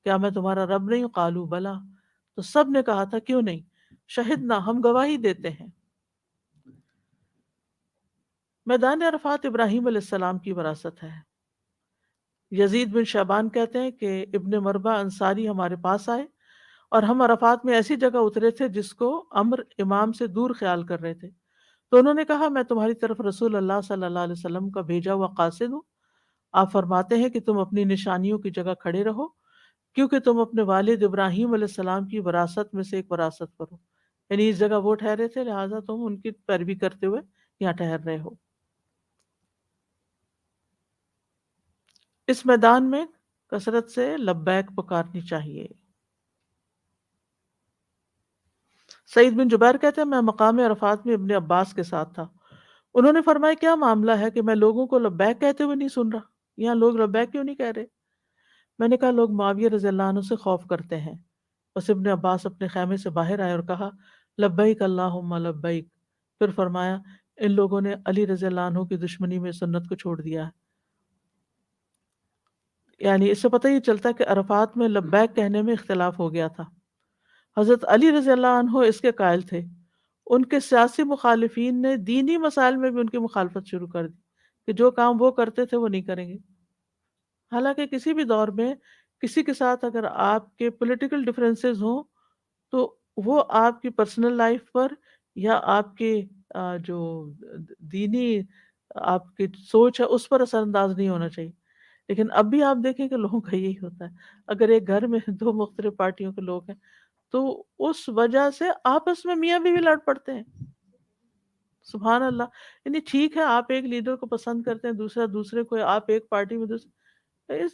کیا میں تمہارا رب نہیں ہوں؟ قالوا بلا، تو سب نے کہا تھا کیوں نہیں، شہدنا، ہم گواہی دیتے ہیں۔ میدان عرفات ابراہیم علیہ السلام کی وراثت ہے۔ یزید بن شعبان کہتے ہیں کہ ابن مربع انصاری ہمارے پاس آئے اور ہم عرفات میں ایسی جگہ اترے تھے جس کو امر امام سے دور خیال کر رہے تھے، تو انہوں نے کہا میں تمہاری طرف رسول اللہ صلی اللہ علیہ وسلم کا بھیجا ہوا قاصد ہوں، آپ فرماتے ہیں کہ تم اپنی نشانیوں کی جگہ کھڑے رہو کیونکہ تم اپنے والد ابراہیم علیہ السلام کی وراثت میں سے ایک وراثت پر ہو، یعنی اس جگہ وہ ٹھہرے تھے لہٰذا تم ان کی پیروی کرتے ہوئے یہاں ٹھہر رہے ہو۔ اس میدان میں کثرت سے لبیک پکارنی چاہیے۔ سعید بن جبیر کہتے ہیں میں مقام عرفات میں ابن عباس کے ساتھ تھا، انہوں نے فرمایا کیا معاملہ ہے کہ میں لوگوں کو لبیک کہتے ہوئے نہیں سن رہا، یہاں لوگ لبیک کیوں نہیں کہہ رہے؟ میں نے کہا لوگ معاویہ رضی اللہ عنہ سے خوف کرتے ہیں۔ بس ابن عباس اپنے خیمے سے باہر آئے اور کہا لبیک اللہم لبیک، پھر فرمایا ان لوگوں نے علی رضی اللہ عنہ کی دشمنی میں سنت کو چھوڑ دیا ہے۔ یعنی اس سے پتہ یہ چلتا ہے کہ عرفات میں لبیک کہنے میں اختلاف ہو گیا تھا۔ حضرت علی رضی اللہ عنہ اس کے قائل تھے، ان کے سیاسی مخالفین نے دینی مسائل میں بھی ان کی مخالفت شروع کر دی کہ جو کام وہ کرتے تھے وہ نہیں کریں گے۔ حالانکہ کسی بھی دور میں کسی کے ساتھ اگر آپ کے پولیٹیکل ڈفرینسز ہوں تو وہ آپ کی پرسنل لائف پر یا آپ کے جو دینی آپ کی سوچ ہے اس پر اثر انداز نہیں ہونا چاہیے، لیکن اب بھی آپ دیکھیں کہ لوگوں کا یہی ہوتا ہے، اگر ایک گھر میں دو مختلف پارٹیوں کے لوگ ہیں تو اس وجہ سے آپس میں میاں بیوی لڑ پڑتے ہیں۔ سبحان اللہ، یعنی ٹھیک ہے آپ ایک لیڈر کو پسند کرتے ہیں، دوسرا دوسرے کو، آپ ایک پارٹی میں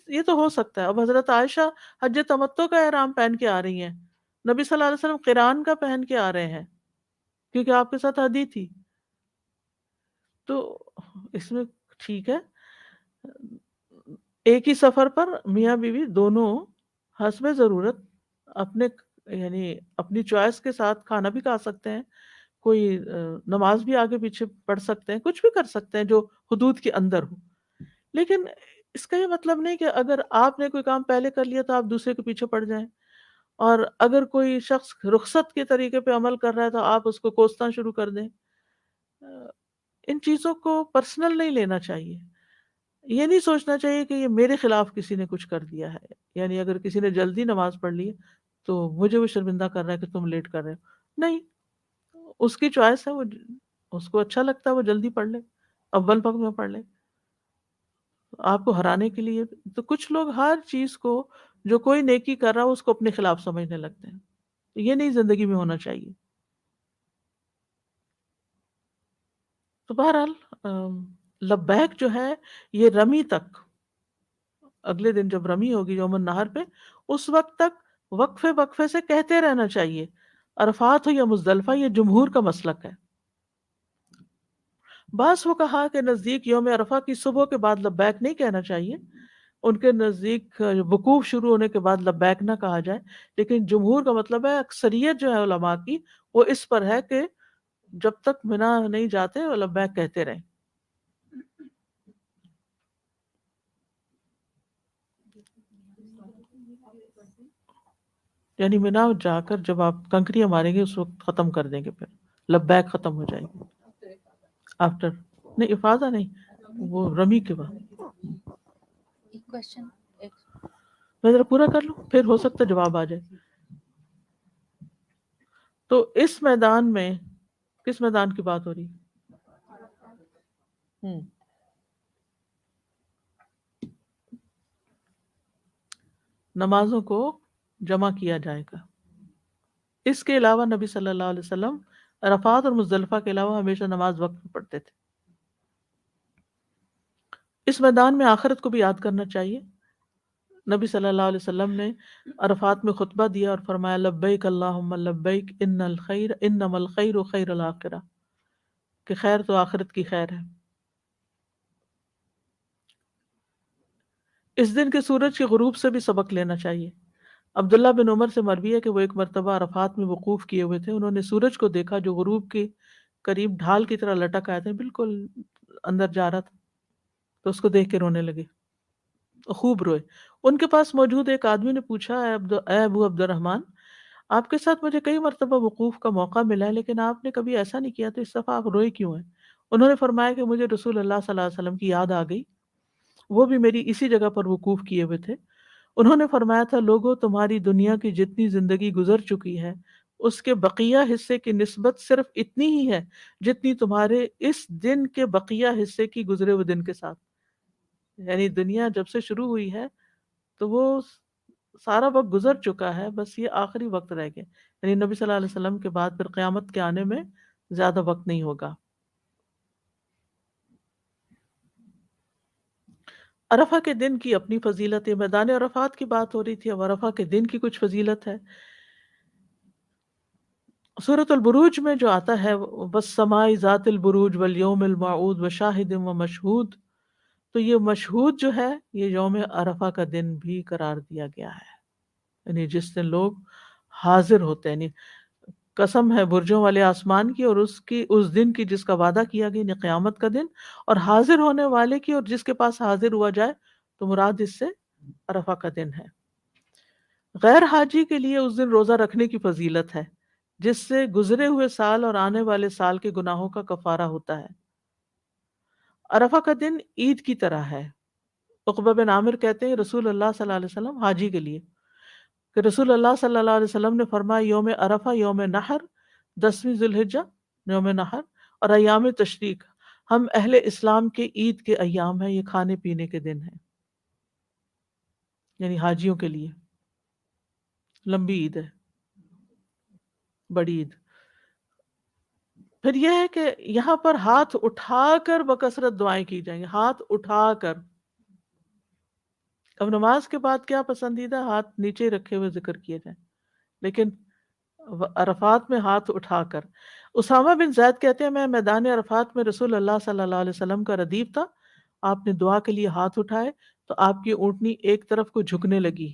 یہ تو ہو سکتا ہے۔ اب حضرت عائشہ حج تمتع کا احرام پہن کے آ رہی ہیں، نبی صلی اللہ علیہ وسلم قران کا پہن کے آ رہے ہیں کیونکہ آپ کے ساتھ حدی تھی، تو اس میں ٹھیک ہے ایک ہی سفر پر میاں بیوی دونوں حسب ضرورت اپنے یعنی اپنی چوائس کے ساتھ کھانا بھی کھا سکتے ہیں، کوئی نماز بھی آگے پیچھے پڑھ سکتے ہیں، کچھ بھی کر سکتے ہیں جو حدود کے اندر ہو، لیکن اس کا یہ مطلب نہیں کہ اگر آپ نے کوئی کام پہلے کر لیا تو آپ دوسرے کے پیچھے پڑ جائیں، اور اگر کوئی شخص رخصت کے طریقے پہ عمل کر رہا ہے تو آپ اس کو کوسنا شروع کر دیں۔ ان چیزوں کو پرسنل نہیں لینا چاہیے، یہ نہیں سوچنا چاہیے کہ یہ میرے خلاف کسی نے کچھ کر دیا ہے، یعنی اگر کسی نے جلدی نماز پڑھ لی تو مجھے وہ شرمندہ کر رہا ہے کہ تم لیٹ کر رہے ہو، نہیں، اس کی چوائس ہے، وہ اس کو اچھا لگتا ہے وہ جلدی پڑھ لے، اول وقت میں پڑھ لے، آپ کو ہرانے کے لیے۔ تو کچھ لوگ ہر چیز کو جو کوئی نیکی کر رہا ہو اس کو اپنے خلاف سمجھنے لگتے ہیں، یہ نہیں زندگی میں ہونا چاہیے۔ تو بہرحال لبیک جو ہے یہ رمی تک، اگلے دن جب رمی ہوگی یوم النہر پہ، اس وقت تک وقفے وقفے سے کہتے رہنا چاہیے، عرفات ہو یا مزدلفہ، یہ جمہور کا مسلک ہے۔ بعض وہ کہا کہ نزدیک یوم عرفہ کی صبح کے بعد لبیک نہیں کہنا چاہیے، ان کے نزدیک وقوف شروع ہونے کے بعد لبیک نہ کہا جائے، لیکن جمہور کا مطلب ہے اکثریت جو ہے علماء کی وہ اس پر ہے کہ جب تک منا نہیں جاتے وہ لبیک کہتے رہیں۔ یعنی منا جا کر جب آپ کنکریاں ماریں گے اس وقت ختم کر دیں گے، پھر لبیک ختم ہو جائے گی۔ آفٹر نہیں، افاظہ نہیں، وہ رمی کے بعد۔ ایک کوشچن میں ذرا پورا کر لوں پھر ہو سکتا ہے جواب آ جائے۔ تو اس میدان میں کس میدان کی بات ہو رہی؟ نمازوں کو جمع کیا جائے گا۔ اس کے علاوہ نبی صلی اللہ علیہ وسلم عرفات اور مزدلفہ کے علاوہ ہمیشہ نماز وقت میں پڑھتے تھے۔ اس میدان میں آخرت کو بھی یاد کرنا چاہیے۔ نبی صلی اللہ علیہ وسلم نے عرفات میں خطبہ دیا اور فرمایا لبیک اللہم لبیک انما الخیر خیر الآخرہ، کہ خیر تو آخرت کی خیر ہے۔ اس دن کے سورج کے غروب سے بھی سبق لینا چاہیے۔ عبداللہ بن عمر سے مروی ہے کہ وہ ایک مرتبہ عرفات میں وقوف کیے ہوئے تھے، انہوں نے سورج کو دیکھا جو غروب کے قریب ڈھال کی طرح لٹک آئے تھے، بالکل اندر جا رہا تھا، تو اس کو دیکھ کے رونے لگے، خوب روئے۔ ان کے پاس موجود ایک آدمی نے پوچھا اے ابو عبد الرحمن، آپ کے ساتھ مجھے کئی مرتبہ وقوف کا موقع ملا ہے لیکن آپ نے کبھی ایسا نہیں کیا، تو اس دفعہ آپ روئے کیوں ہیں؟ انہوں نے فرمایا کہ مجھے رسول اللہ صلی اللہ علیہ وسلم کی یاد آ گئی، وہ بھی میری اسی جگہ پر وقوف کیے ہوئے تھے. انہوں نے فرمایا تھا لوگوں تمہاری دنیا کی جتنی زندگی گزر چکی ہے اس کے بقیہ حصے کی نسبت صرف اتنی ہی ہے جتنی تمہارے اس دن کے بقیہ حصے کی گزرے ہوئے دن کے ساتھ. یعنی دنیا جب سے شروع ہوئی ہے تو وہ سارا وقت گزر چکا ہے، بس یہ آخری وقت رہ گیا. یعنی نبی صلی اللہ علیہ وسلم کے بعد پھر قیامت کے آنے میں زیادہ وقت نہیں ہوگا. عرفہ کے دن کی اپنی فضیلت ہے. میدان عرفات کی بات ہو رہی تھی، اب عرفہ کے دن کی کچھ فضیلت ہے. سورۃ البروج میں جو آتا ہے والسماء ذات البروج والیوم الموعود وشاہد و مشہود، تو یہ مشہود جو ہے یہ یوم عرفہ کا دن بھی قرار دیا گیا ہے. یعنی جس دن لوگ حاضر ہوتے ہیں. یعنی قسم ہے برجوں والے آسمان کی اور اس دن کی جس کا وعدہ کیا گیا، یعنی قیامت کا دن، اور حاضر ہونے والے کی اور جس کے پاس حاضر ہوا جائے، تو مراد اس سے عرفہ کا دن ہے. غیر حاجی کے لیے اس دن روزہ رکھنے کی فضیلت ہے جس سے گزرے ہوئے سال اور آنے والے سال کے گناہوں کا کفارہ ہوتا ہے. عرفہ کا دن عید کی طرح ہے. عقبہ بن عامر کہتے ہیں رسول اللہ صلی اللہ علیہ وسلم حاجی کے لیے کہ رسول اللہ صلی اللہ علیہ وسلم نے فرمایا یوم عرفہ یوم نحر، 10ویں ذی الحجہ یوم نحر، اور ایام تشریق ہم اہل اسلام کے عید کے ایام ہیں، یہ کھانے پینے کے دن ہیں. یعنی حاجیوں کے لیے لمبی عید ہے، بڑی عید. پھر یہ ہے کہ یہاں پر ہاتھ اٹھا کر بکثرت دعائیں کی جائیں گی، ہاتھ اٹھا کر. اب نماز کے بعد کیا پسندیدہ، ہاتھ نیچے رکھے ہوئے ذکر کیے جائیں، لیکن عرفات میں ہاتھ اٹھا کر. اسامہ بن زید کہتے ہیں میں میدان عرفات میں رسول اللہ صلی اللہ علیہ وسلم کا ردیف تھا، آپ نے دعا کے لیے ہاتھ اٹھائے تو آپ کی اونٹنی ایک طرف کو جھکنے لگی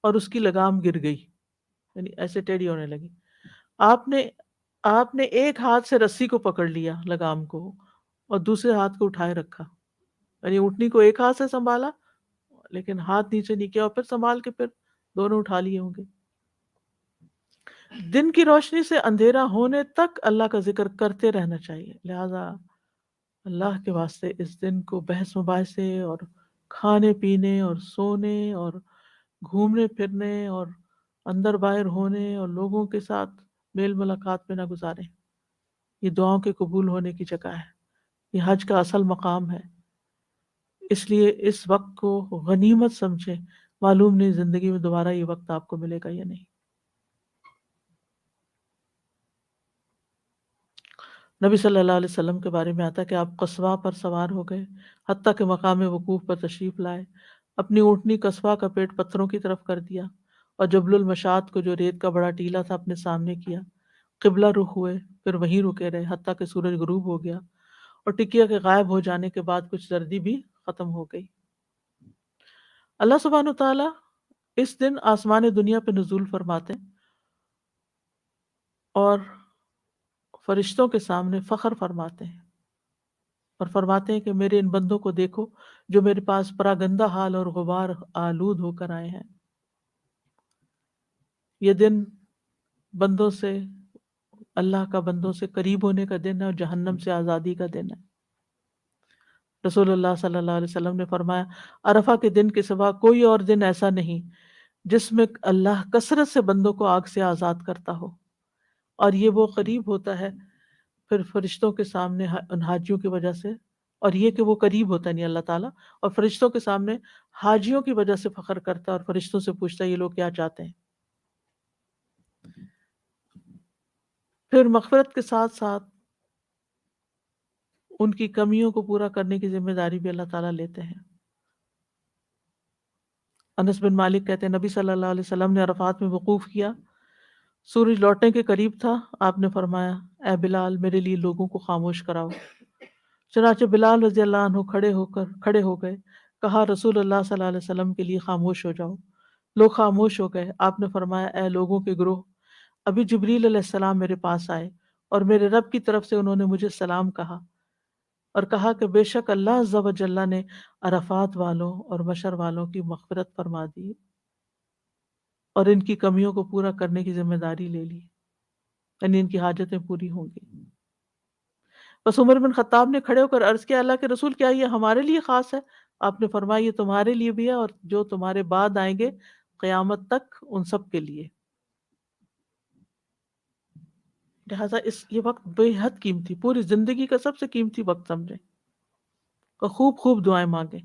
اور اس کی لگام گر گئی، یعنی ایسے ٹیڑھی ہونے لگی. آپ نے ایک ہاتھ سے رسی کو پکڑ لیا لگام کو اور دوسرے ہاتھ کو اٹھائے رکھا، یعنی اونٹنی کو ایک ہاتھ سے سنبھالا لیکن ہاتھ نیچے نہیں کیا، اور پھر سنبھال کے پھر دونوں اٹھا لیے ہوں گے. دن کی روشنی سے اندھیرا ہونے تک اللہ کا ذکر کرتے رہنا چاہیے. لہذا اللہ کے واسطے اس دن کو بحث مباحثے اور کھانے پینے اور سونے اور گھومنے پھرنے اور اندر باہر ہونے اور لوگوں کے ساتھ میل ملاقات میں نہ گزاریں. یہ دعاؤں کے قبول ہونے کی جگہ ہے، یہ حج کا اصل مقام ہے. اس لیے اس وقت کو غنیمت سمجھیں. معلوم نہیں زندگی میں دوبارہ یہ وقت آپ کو ملے گا یا نہیں. نبی صلی اللہ علیہ وسلم کے بارے میں آتا ہے کہ آپ قصواء پر سوار ہو گئے حتیٰ کہ مقام وقوف پر تشریف لائے. اپنی اونٹنی قصواء کا پیٹ پتھروں کی طرف کر دیا اور جبل المشاد کو جو ریت کا بڑا ٹیلا تھا اپنے سامنے کیا. قبلہ رخ ہوئے، پھر وہیں رکے رہے حتیٰ کہ سورج غروب ہو گیا اور ٹکیا کے غائب ہو جانے کے بعد کچھ زردی بھی ختم ہو گئی. اللہ سبحانہ تعالیٰ اس دن آسمان دنیا پہ نزول فرماتے ہیں اور فرشتوں کے سامنے فخر فرماتے ہیں اور فرماتے ہیں کہ میرے ان بندوں کو دیکھو جو میرے پاس پراگندہ حال اور غبار آلود ہو کر آئے ہیں. یہ دن بندوں سے، اللہ کا بندوں سے قریب ہونے کا دن ہے اور جہنم سے آزادی کا دن ہے. رسول اللہ صلی اللہ علیہ وسلم نے فرمایا عرفہ کے دن کے سوا کوئی اور دن ایسا نہیں جس میں اللہ کثرت سے بندوں کو آگ سے آزاد کرتا ہو، اور یہ وہ قریب ہوتا ہے پھر فرشتوں کے سامنے ان حاجیوں کی وجہ سے، اور یہ کہ وہ قریب ہوتا ہے نہیں اللہ تعالیٰ، اور فرشتوں کے سامنے حاجیوں کی وجہ سے فخر کرتا ہے اور فرشتوں سے پوچھتا ہے یہ لوگ کیا چاہتے ہیں. پھر مغفرت کے ساتھ ساتھ ان کی کمیوں کو پورا کرنے کی ذمہ داری بھی اللہ تعالیٰ لیتے ہیں. انس بن مالک کہتے ہیں نبی صلی اللہ علیہ وسلم نے عرفات میں وقوف کیا، سورج لوٹنے کے قریب تھا. آپ نے فرمایا اے بلال میرے لیے لوگوں کو خاموش کراؤ. چنانچہ بلال رضی اللہ عنہ کھڑے ہو گئے. کہا رسول اللہ صلی اللہ علیہ وسلم کے لیے خاموش ہو جاؤ. لوگ خاموش ہو گئے. آپ نے فرمایا اے لوگوں کے گروہ، ابھی جبریل علیہ السلام میرے پاس آئے اور میرے رب کی طرف سے انہوں نے مجھے سلام کہا اور کہا کہ بے شک اللہ عز و جل نے عرفات والوں اور مشر والوں کی مغفرت فرما دی اور ان کی کمیوں کو پورا کرنے کی ذمہ داری لے لی، یعنی ان کی حاجتیں پوری ہوں گی. بس عمر بن خطاب نے کھڑے ہو کر عرض کیا اللہ کے رسول کیا یہ ہمارے لیے خاص ہے؟ آپ نے فرمایا یہ تمہارے لیے بھی ہے اور جو تمہارے بعد آئیں گے قیامت تک ان سب کے لیے. لہٰذا یہ وقت بے حد قیمتی، پوری زندگی کا سب سے قیمتی وقت سمجھیں اور خوب خوب دعائیں مانگیں.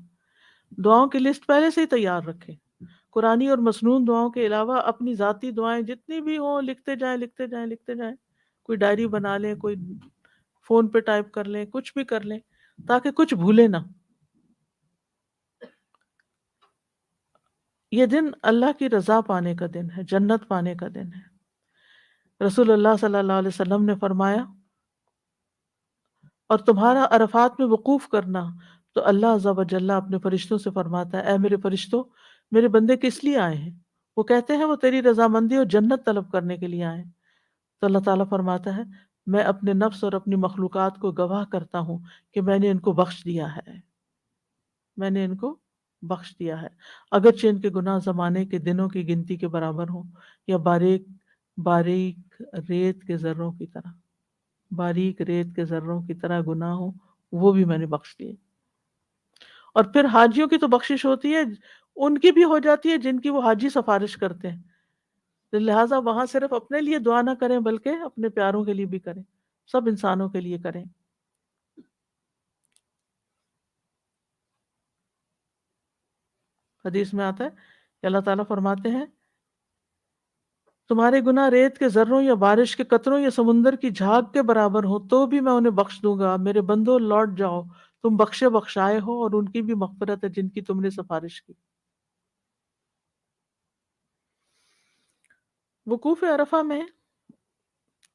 دعاؤں کی لسٹ پہلے سے ہی تیار رکھیں. قرآنی اور مسنون دعاؤں کے علاوہ اپنی ذاتی دعائیں جتنی بھی ہوں لکھتے جائیں لکھتے جائیں لکھتے جائیں. کوئی ڈائری بنا لیں، کوئی فون پہ ٹائپ کر لیں، کچھ بھی کر لیں تاکہ کچھ بھولے نہ. یہ دن اللہ کی رضا پانے کا دن ہے، جنت پانے کا دن ہے. رسول اللہ صلی اللہ علیہ وسلم نے فرمایا اور تمہارا عرفات میں وقوف کرنا تو اللہ عز و جل اپنے فرشتوں سے فرماتا ہے اے میرے فرشتوں، میرے بندے کس لیے آئے ہیں؟ وہ کہتے ہیں وہ تیری رضامندی اور جنت طلب کرنے کے لیے آئے ہیں. تو اللہ تعالیٰ فرماتا ہے میں اپنے نفس اور اپنی مخلوقات کو گواہ کرتا ہوں کہ میں نے ان کو بخش دیا ہے، میں نے ان کو بخش دیا ہے، اگرچہ ان کے گناہ زمانے کے دنوں کی گنتی کے برابر ہوں یا باریک باریک ریت کے ذروں کی طرح، باریک ریت کے ذروں کی طرح گناہ ہوں، وہ بھی میں نے بخش دیے. اور پھر حاجیوں کی تو بخشش ہوتی ہے، ان کی بھی ہو جاتی ہے جن کی وہ حاجی سفارش کرتے ہیں. لہٰذا وہاں صرف اپنے لیے دعا نہ کریں بلکہ اپنے پیاروں کے لیے بھی کریں، سب انسانوں کے لیے کریں. حدیث میں آتا ہے کہ اللہ تعالیٰ فرماتے ہیں تمہارے گناہ ریت کے ذروں یا بارش کے قطروں یا سمندر کی جھاگ کے برابر ہو تو بھی میں انہیں بخش دوں گا. میرے بندوں لوٹ جاؤ، تم بخشے بخشائے ہو اور ان کی بھی مغفرت ہے جن کی تم نے سفارش کی. وقوف عرفہ میں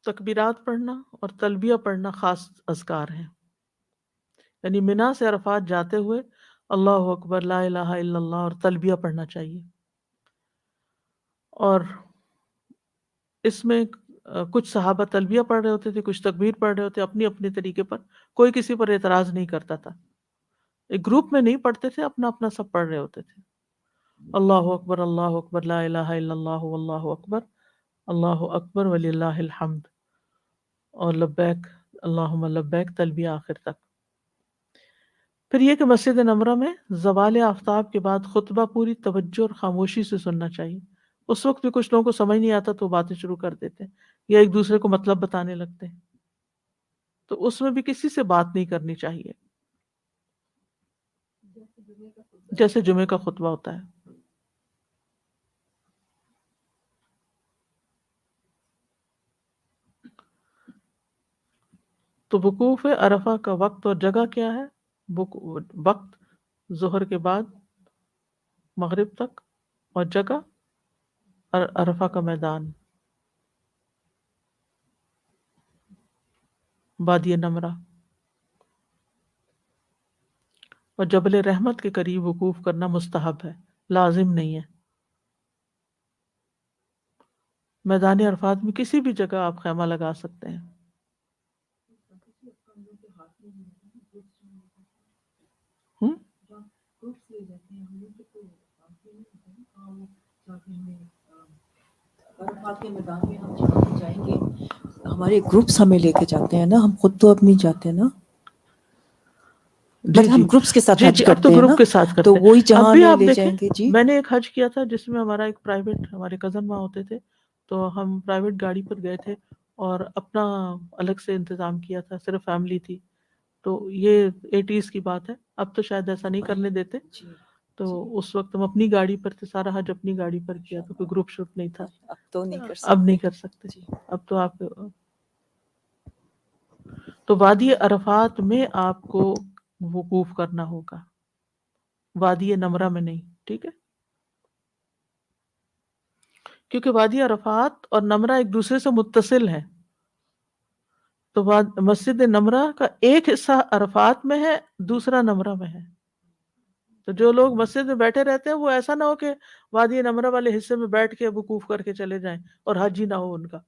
تکبیرات پڑھنا اور تلبیہ پڑھنا خاص اذکار ہیں. یعنی منا سے عرفات جاتے ہوئے اللہ اکبر لا الہ الا اللہ اور تلبیہ پڑھنا چاہیے. اور اس میں کچھ صحابہ تلبیہ پڑھ رہے ہوتے تھے، کچھ تکبیر پڑھ رہے ہوتے، اپنی اپنی طریقے پر، کوئی کسی پر اعتراض نہیں کرتا تھا. ایک گروپ میں نہیں پڑھتے تھے، اپنا اپنا سب پڑھ رہے ہوتے تھے. اللہ اکبر لا الہ الا اللہ واللہ اکبر وللہ الحمد اور لبیک اللہم لبیک تلبیہ آخر تک. پھر یہ کہ مسجد نمرہ میں زوال آفتاب کے بعد خطبہ پوری توجہ اور خاموشی سے سننا چاہیے. اس وقت بھی کچھ لوگوں کو سمجھ نہیں آتا تو باتیں شروع کر دیتے ہیں یا ایک دوسرے کو مطلب بتانے لگتے ہیں، تو اس میں بھی کسی سے بات نہیں کرنی چاہیے جیسے جمعے کا خطبہ ہوتا ہے. تو وقوف عرفہ کا وقت اور جگہ کیا ہے؟ وقت ظہر کے بعد مغرب تک، اور جگہ عرفہ کا میدان وادی نمرہ اور جبل رحمت کے قریب وقوف کرنا مستحب ہے، لازم نہیں ہے. میدان عرفات میں کسی بھی جگہ آپ خیمہ لگا سکتے ہیں. عرفات کے میدان میں ہم جہاں جائیں گے ہمارے گروپس ہمیں لے کے جاتے ہیں نا، ہم خود تو اب نہیں جاتے نا، بٹ ہم گروپس کے ساتھ حج اب تو کرتے ہیں گروپ نا، کے ساتھ کرتے تو ہیں. وہی اب جہاں بھی آپ لے دیکھیں جائیں گے. جی میں نے ایک حج کیا تھا جس میں ہمارا ایک پرائیویٹ، ہمارے کزن وہاں ہوتے تھے تو ہم پرائیویٹ گاڑی پر گئے تھے اور اپنا الگ سے انتظام کیا تھا، صرف فیملی تھی. تو یہ 80s کی بات ہے، اب تو شاید ایسا نہیں کرنے دیتے. تو اس وقت ہم اپنی گاڑی پر تھے، سارا حج اپنی گاڑی پر کیا، تو کوئی گروپ شروپ نہیں تھا. اب تو نہیں کر اب نہیں سکتے. کر سکتے. اب تو آپ تو وادی عرفات میں آپ کو وقوف کرنا ہوگا، وادی نمرہ میں نہیں، ٹھیک ہے؟ کیونکہ وادی عرفات اور نمرہ ایک دوسرے سے متصل ہے. تو مسجد نمرہ کا ایک حصہ عرفات میں ہے، دوسرا نمرہ میں ہے. تو جو لوگ مسجد میں بیٹھے رہتے ہیں وہ ایسا نہ ہو کہ وادی نمرہ والے حصے میں بیٹھ کے وقوف کر کے چلے جائیں اور حج ہی نہ ہو ان کا.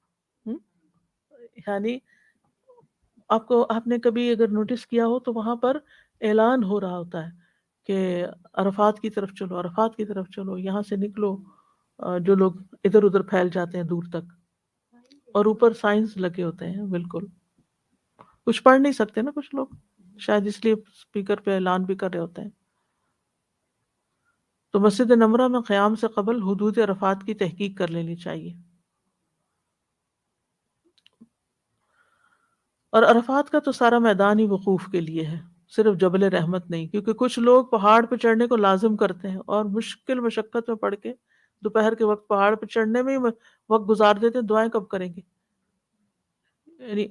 یعنی آپ نے کبھی اگر نوٹس کیا ہو تو وہاں پر اعلان ہو رہا ہوتا ہے کہ عرفات کی طرف چلو، عرفات کی طرف چلو، یہاں سے نکلو. جو لوگ ادھر ادھر پھیل جاتے ہیں دور تک، اور اوپر سائنس لگے ہوتے ہیں. بالکل کچھ پڑھ نہیں سکتے نا کچھ لوگ، شاید اس لیے اسپیکر پہ اعلان بھی کر رہے ہوتے ہیں. تو مسجد نمرہ میں قیام سے قبل حدود عرفات کی تحقیق کر لینی چاہیے. اور عرفات کا تو سارا میدان ہی وقوف کے لیے ہے، صرف جبل رحمت نہیں، کیونکہ کچھ لوگ پہاڑ پہ چڑھنے کو لازم کرتے ہیں اور مشکل مشقت میں پڑ کے دوپہر کے وقت پہاڑ پہ چڑھنے میں ہی وقت گزار دیتے ہیں، دعائیں کب کریں گے؟ یعنی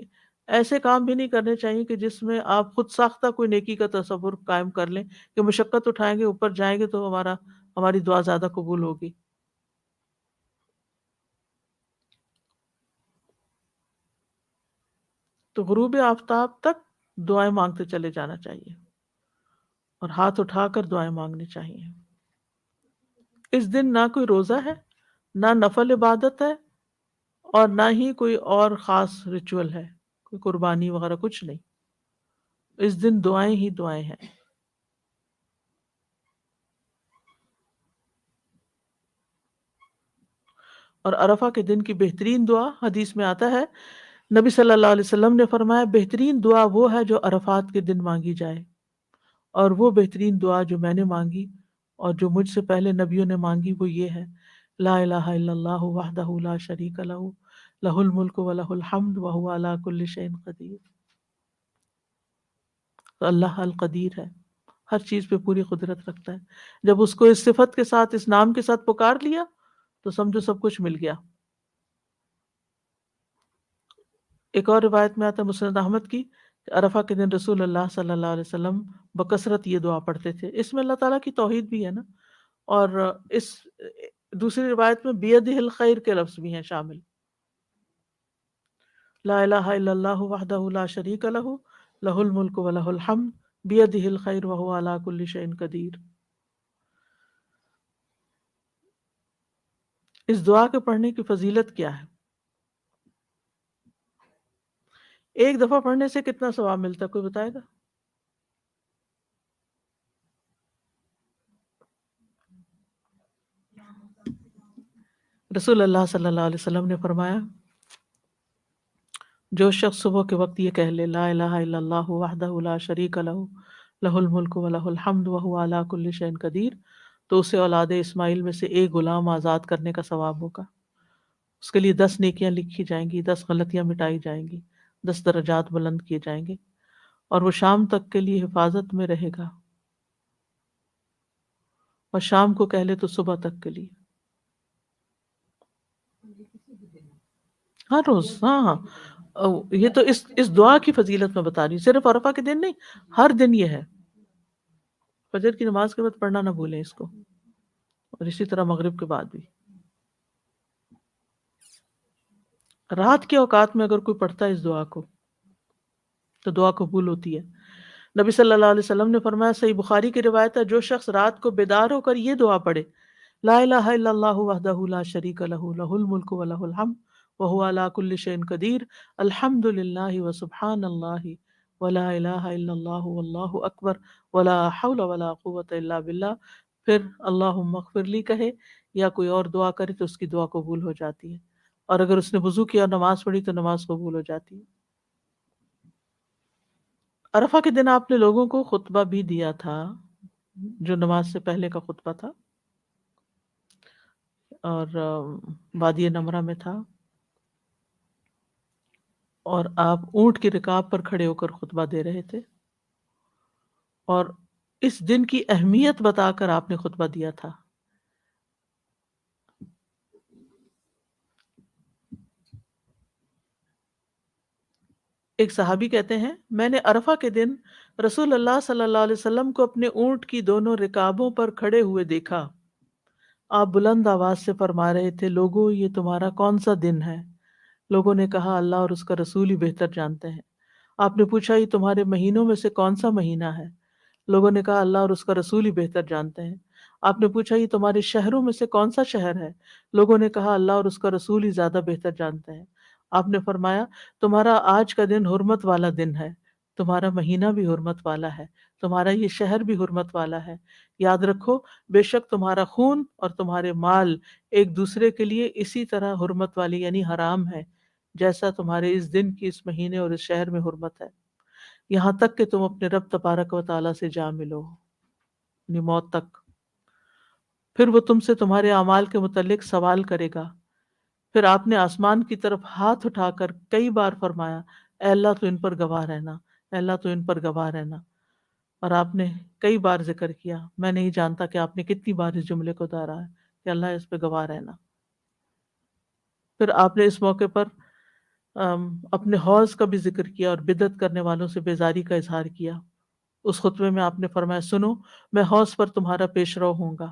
ایسے کام بھی نہیں کرنے چاہیے کہ جس میں آپ خود ساختہ کوئی نیکی کا تصور قائم کر لیں کہ مشقت اٹھائیں گے، اوپر جائیں گے تو ہماری دعا زیادہ قبول ہوگی. تو غروب آفتاب تک دعائیں مانگتے چلے جانا چاہیے اور ہاتھ اٹھا کر دعائیں مانگنی چاہیے. اس دن نہ کوئی روزہ ہے، نہ نفل عبادت ہے، اور نہ ہی کوئی اور خاص ریچول ہے، کوئی قربانی وغیرہ کچھ نہیں. اس دن دعائیں ہی دعائیں ہیں. اور عرفہ کے دن کی بہترین دعا حدیث میں آتا ہے، نبی صلی اللہ علیہ وسلم نے فرمایا بہترین دعا وہ ہے جو عرفات کے دن مانگی جائے، اور وہ بہترین دعا جو میں نے مانگی اور جو مجھ سے پہلے نبیوں نے مانگی وہ یہ ہے، لا الہ الا اللہ وحدہ لا شریک لہ لہ الملک ولہ الحمد وہو علی کل شیء قدیر. تو اللہ القدیر ہے، ہر چیز پہ پوری قدرت رکھتا ہے. جب اس کو اس صفت کے ساتھ، اس نام کے ساتھ پکار لیا تو سمجھو سب کچھ مل گیا. ایک اور روایت میں آتا ہے مسند احمد کی کہ عرفہ کے دن رسول اللہ صلی اللہ علیہ وسلم بکثرت یہ دعا پڑھتے تھے. اس میں اللہ تعالیٰ کی توحید بھی ہے نا، اور اس دوسری روایت میں بیدہ الخیر کے لفظ بھی ہیں شامل. لا الہ الا اللہ وحدہ لا شریک لہ لہ الملک ولہ الحمد بیدہ الخیر وہو علی کل شیء قدیر. اس دعا کے پڑھنے کی فضیلت کیا ہے؟ ایک دفعہ پڑھنے سے کتنا ثواب ملتا ہے، کوئی بتائے گا؟ رسول اللہ صلی اللہ علیہ وسلم نے فرمایا جو شخص صبح کے وقت یہ کہہ لے لا الہ الا اللہ وحدہ لا شریک لہ لہ الملک ولہ الحمد وہو علی کل شیء قدیر، تو اسے اولاد اسماعیل میں سے ایک غلام آزاد کرنے کا ثواب ہوگا. اس کے لیے 10 نیکیاں لکھی جائیں گی، 10 غلطیاں مٹائی جائیں گی، 10 درجات بلند کیے جائیں گے، اور وہ شام تک کے لیے حفاظت میں رہے گا. اور شام کو کہہ لے تو صبح تک کے لیے، ہر روز. ہاں یہ تو اس دعا کی فضیلت میں بتا رہی ہوں، صرف عرفہ کے دن نہیں، ہر دن یہ ہے. فجر کی نماز کے بعد پڑھنا نہ بھولیں اس کو، اور اسی طرح مغرب کے بعد بھی. رات کے اوقات میں اگر کوئی پڑھتا ہے اس دعا کو تو دعا قبول ہوتی ہے. نبی صلی اللہ علیہ وسلم نے فرمایا، صحیح بخاری کی روایت ہے، جو شخص رات کو بیدار ہو کر یہ دعا پڑھے لا الہ الا اللہ وحدہ لا شریک لہ لہ الملک ولہ الحمد وہو علی کل شیء قدیر الحمد للہ وسبحان اللہ ولا الہ الا اللہ واللہ اکبر ولا حول ولا قوۃ الا باللہ، پھر اللہم اغفر لی کہے یا کوئی اور دعا کرے تو اس کی دعا قبول ہو جاتی ہے. اور اگر اس نے وضو کیا اور نماز پڑھی تو نماز قبول ہو جاتی ہے. عرفہ کے دن آپ نے لوگوں کو خطبہ بھی دیا تھا، جو نماز سے پہلے کا خطبہ تھا، اور وادی نمرہ میں تھا، اور آپ اونٹ کی رکاب پر کھڑے ہو کر خطبہ دے رہے تھے، اور اس دن کی اہمیت بتا کر آپ نے خطبہ دیا تھا. ایک صحابی کہتے ہیں، میں نے عرفہ کے دن رسول اللہ صلی اللہ علیہ وسلم کو اپنے اونٹ کی دونوں رکابوں پر کھڑے ہوئے دیکھا. آپ بلند آواز سے فرما رہے تھے، لوگوں یہ تمہارا کون سا دن ہے؟ لوگوں نے کہا، اللہ اور اس کا رسول ہی بہتر جانتے ہیں. آپ نے پوچھا، یہ تمہارے مہینوں میں سے کون سا مہینہ ہے؟ لوگوں نے کہا، اللہ اور اس کا رسول ہی بہتر جانتے ہیں. آپ نے پوچھا، یہ تمہارے شہروں میں سے کون سا شہر ہے؟ لوگوں نے کہا، اللہ اور اس کا رسول ہی زیادہ بہتر جانتے ہیں. آپ نے فرمایا، تمہارا آج کا دن حرمت والا دن ہے، تمہارا مہینہ بھی حرمت والا ہے، تمہارا یہ شہر بھی حرمت والا ہے. یاد رکھو، بے شک تمہارا خون اور تمہارے مال ایک دوسرے کے لیے اسی طرح حرمت والی یعنی حرام ہے جیسا تمہارے اس دن کی، اس مہینے اور اس شہر میں حرمت ہے، یہاں تک کہ تم اپنے رب تبارک و تعالیٰ سے جا ملو، یعنی موت تک. پھر وہ تم سے تمہارے اعمال کے متعلق سوال کرے گا. پھر آپ نے آسمان کی طرف ہاتھ اٹھا کر کئی بار فرمایا اے اللہ تو ان پر گواہ رہنا، اے اللہ تو ان پر گواہ رہنا. اور آپ نے کئی بار ذکر کیا، میں نہیں جانتا کہ آپ نے کتنی بار اس جملے کو دہرایا کہ اللہ اس پہ گواہ رہنا. پھر آپ نے اس موقع پر اپنے حوض کا بھی ذکر کیا اور بدعت کرنے والوں سے بیزاری کا اظہار کیا. اس خطبے میں آپ نے فرمایا سنو، میں حوض پر تمہارا پیش رو ہوں گا،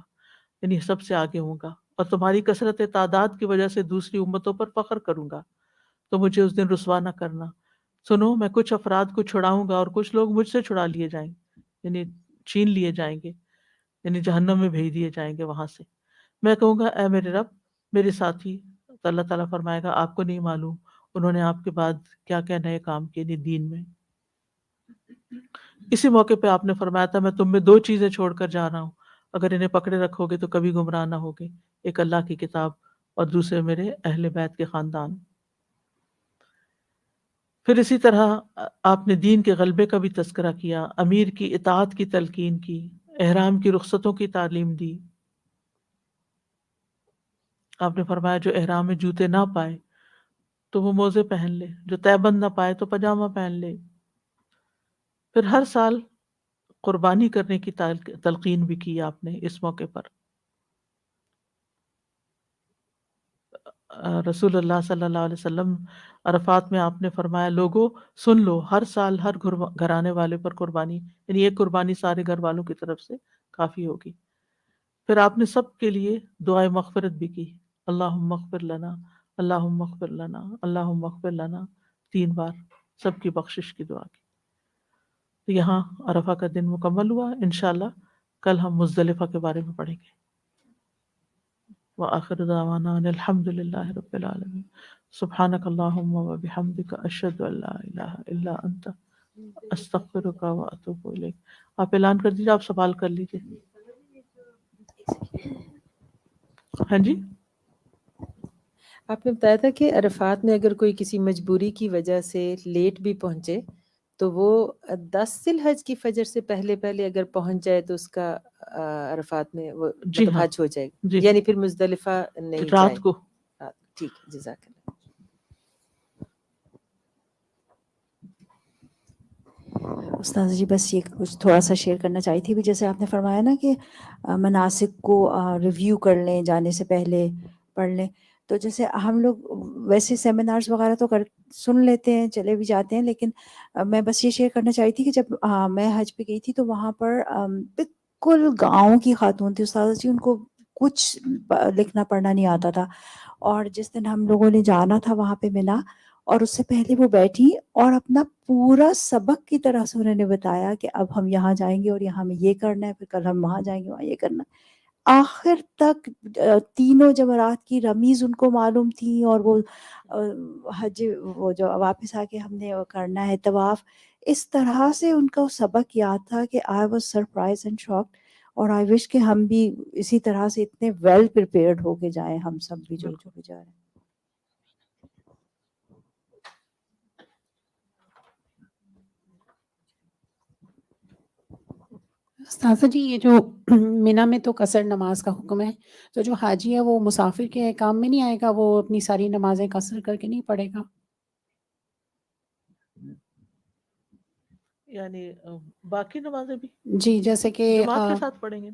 یعنی سب سے آگے ہوں گا، اور تمہاری کثرت تعداد کی وجہ سے دوسری امتوں پر فخر کروں گا، تو مجھے اس دن رسوا نہ کرنا. سنو، میں کچھ افراد کو چھڑاؤں گا اور کچھ لوگ مجھ سے چھڑا لیے جائیں گے، یعنی چھین لیے جائیں گے، یعنی جہنم میں بھیج دیے جائیں گے وہاں سے. میں کہوں گا اے میرے رب، میرے ساتھی. تو اللہ تعالیٰ فرمائے گا آپ کو نہیں معلوم انہوں نے آپ کے بعد کیا کیا نئے کام کیے دین میں. اسی موقع پہ آپ نے فرمایا تھا میں تم میں دو چیزیں چھوڑ کر جا رہا ہوں، اگر انہیں پکڑے رکھو گے تو کبھی گمراہ نہ ہوگے، ایک اللہ کی کتاب اور دوسرے میرے اہل بیت کے خاندان. پھر اسی طرح آپ نے دین کے غلبے کا بھی تذکرہ کیا، امیر کی اطاعت کی تلقین کی، احرام کی رخصتوں کی تعلیم دی. آپ نے فرمایا جو احرام میں جوتے نہ پائے تو وہ موزے پہن لے، جو تہبند نہ پائے تو پاجامہ پہن لے. پھر ہر سال قربانی کرنے کی تلقین بھی کی آپ نے اس موقع پر. رسول اللہ صلی اللہ علیہ وسلم عرفات میں آپ نے فرمایا لوگو سن لو، ہر سال ہر گھرانے والے پر قربانی، یعنی ایک قربانی سارے گھر والوں کی طرف سے کافی ہوگی. پھر آپ نے سب کے لیے دعائے مغفرت بھی کی، اللہم اغفر لنا، اللہم اغفر لنا، اللہم اغفر لنا، 3 بار سب کی بخشش کی دعا کی. تو یہاں عرفہ کا دن مکمل ہوا. انشاءاللہ کل ہم مزدلفہ کے بارے میں پڑھیں گے. وآخر دعوانا ان الحمد للہ رب العالمین. سبحانک اللہم وبحمدک اشہد ان لا الہ الا انت استغفرک واتوب الیک. آپ اعلان کر دیجیے، آپ سوال کر لیجیے. ہاں جی، آپ نے بتایا تھا کہ عرفات میں اگر کوئی کسی مجبوری کی وجہ سے لیٹ بھی پہنچے تو وہ 10 ذی الحج کی فجر سے پہلے اگر پہنچ جائے تو اس کا عرفات میں وہ جی مطلب ہاں، حج ہو جائے گا، جی یعنی پھر مزدلفہ نہیں رات جائے. کو. ٹھیک ہے، جزاک اللہ. استاذ جی بس یہ کچھ تھوڑا سا شیئر کرنا چاہی تھی بھی، جیسے آپ نے فرمایا نا کہ مناسک کو ریویو کر لیں، جانے سے پہلے پڑھ لیں. تو جیسے ہم لوگ ویسے سیمینارز وغیرہ تو سن لیتے ہیں، چلے بھی جاتے ہیں، لیکن میں بس یہ شیئر کرنا چاہی تھی کہ جب میں حج پہ گئی تھی تو وہاں پر بالکل گاؤں کی خاتون تھی استاذ جی، ان کو کچھ لکھنا پڑھنا نہیں آتا تھا. اور جس دن ہم لوگوں نے جانا تھا وہاں پہ منا، اور اس سے پہلے وہ بیٹھی اور اپنا پورا سبق کی طرح سے انہوں نے بتایا کہ اب ہم یہاں جائیں گے اور یہاں ہمیں یہ کرنا ہے، پھر کل ہم وہاں جائیں گے وہاں یہ کرنا ہے. آخر تک تینوں جمرات کی رمیز ان کو معلوم تھی، اور وہ حج وہ جو واپس آ کے ہم نے کرنا ہے طواف، اس طرح سے ان کا سبق یاد تھا کہ I was surprise and shocked. اور آئی وش کہ ہم بھی اسی طرح سے اتنے ویل پریپیئرڈ ہو کے جائیں، ہم سب بھی جو بھی جا رہے ہیں. استاذہ جی یہ جو مینا میں تو قصر نماز کا حکم ہے، تو جو حاجی ہے وہ مسافر کے کام میں نہیں آئے گا، وہ اپنی ساری نمازیں قصر کر کے نہیں پڑھے گا؟ یعنی باقی نمازیں بھی جی، جیسے کہ جماعت کے ساتھ پڑھیں گے.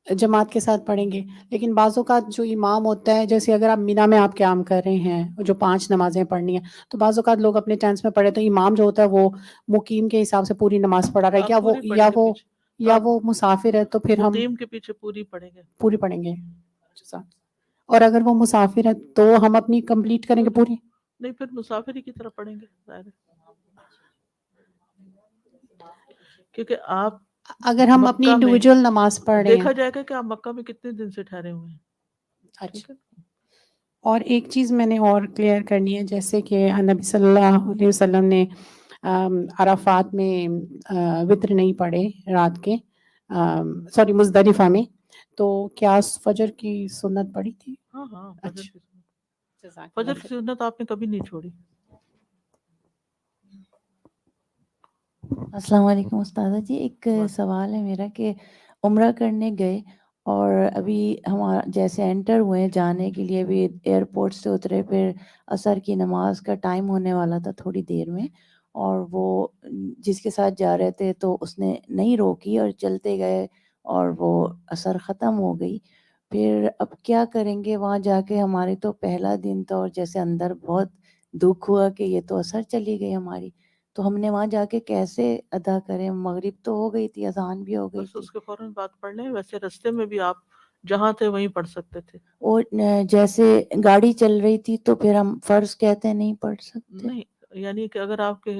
جماعت کے ساتھ پڑھیں گے، لیکن بعض اوقات جو امام ہوتا ہے، جیسے اگر آپ مینا میں آپ قیام کر رہے ہیں جو 5 نمازیں پڑھنی ہیں، تو بعض اوقات لوگ اپنے ٹینٹس میں پڑھے تو امام جو ہوتا ہے وہ مقیم کے حساب سے پوری نماز پڑھا رہا ہے، آپ پوری پڑھیں گے پیچھے، یا آپ وہ مسافر ہے تو پھر ہم مقیم کے پیچھے پوری پڑھیں گے. پوری پڑھیں گے. اور اگر وہ مسافر ہے تو ہم اپنی کمپلیٹ کریں گے پوری؟ نہیں، پھر مسافری کی طرف پڑھیں گے ظاہر ہے، کیونکہ آپ اگر ہم اپنی مکہ میں انڈیویجول نماز پڑھ رہے ہیں. دیکھا جائے گا کہ آپ مکہ میں کتنے دن سے ٹھہرے ہوئے ہیں. اچھا. اور ایک چیز میں نے اور کلیئر کرنی ہے، جیسے کہ نبی صلی اللہ علیہ وسلم نے عرفات میں وتر نہیں پڑھے رات کے، سوری مزدلفہ میں، تو کیا فجر کی سنت پڑھی تھی؟ ہاں فجر کی سنت، جزاک فجر اللہ کی خیر. سنت آپ نے کبھی نہیں چھوڑی. السلام علیکم استاذہ جی، ایک سوال ہے میرا کہ عمرہ کرنے گئے اور ابھی ہمارا جیسے انٹر ہوئے ہیں جانے کے لیے، بھی ایئرپورٹ سے اترے، پھر عصر کی نماز کا ٹائم ہونے والا تھا تھوڑی دیر میں، اور وہ جس کے ساتھ جا رہے تھے تو اس نے نہیں روکی اور چلتے گئے اور وہ عصر ختم ہو گئی۔ پھر اب کیا کریں گے وہاں جا کے؟ ہمارے تو پہلا دن تھا اور جیسے اندر بہت دکھ ہوا کہ یہ تو عصر چلی گئی ہماری، تو ہم نے وہاں جا کے کیسے ادا کریں؟ مغرب تو ہو گئی تھی، اذان بھی ہو گئی بس تھی، اس کے فوراً بات پڑھ لیں، ویسے رستے میں بھی آپ جہاں تھے وہیں پڑھ سکتے تھے۔ اور جیسے گاڑی چل رہی تھی تو پھر ہم فرض کہتے ہیں نہیں پڑھ سکتے؟ نہیں، یعنی کہ اگر آپ کے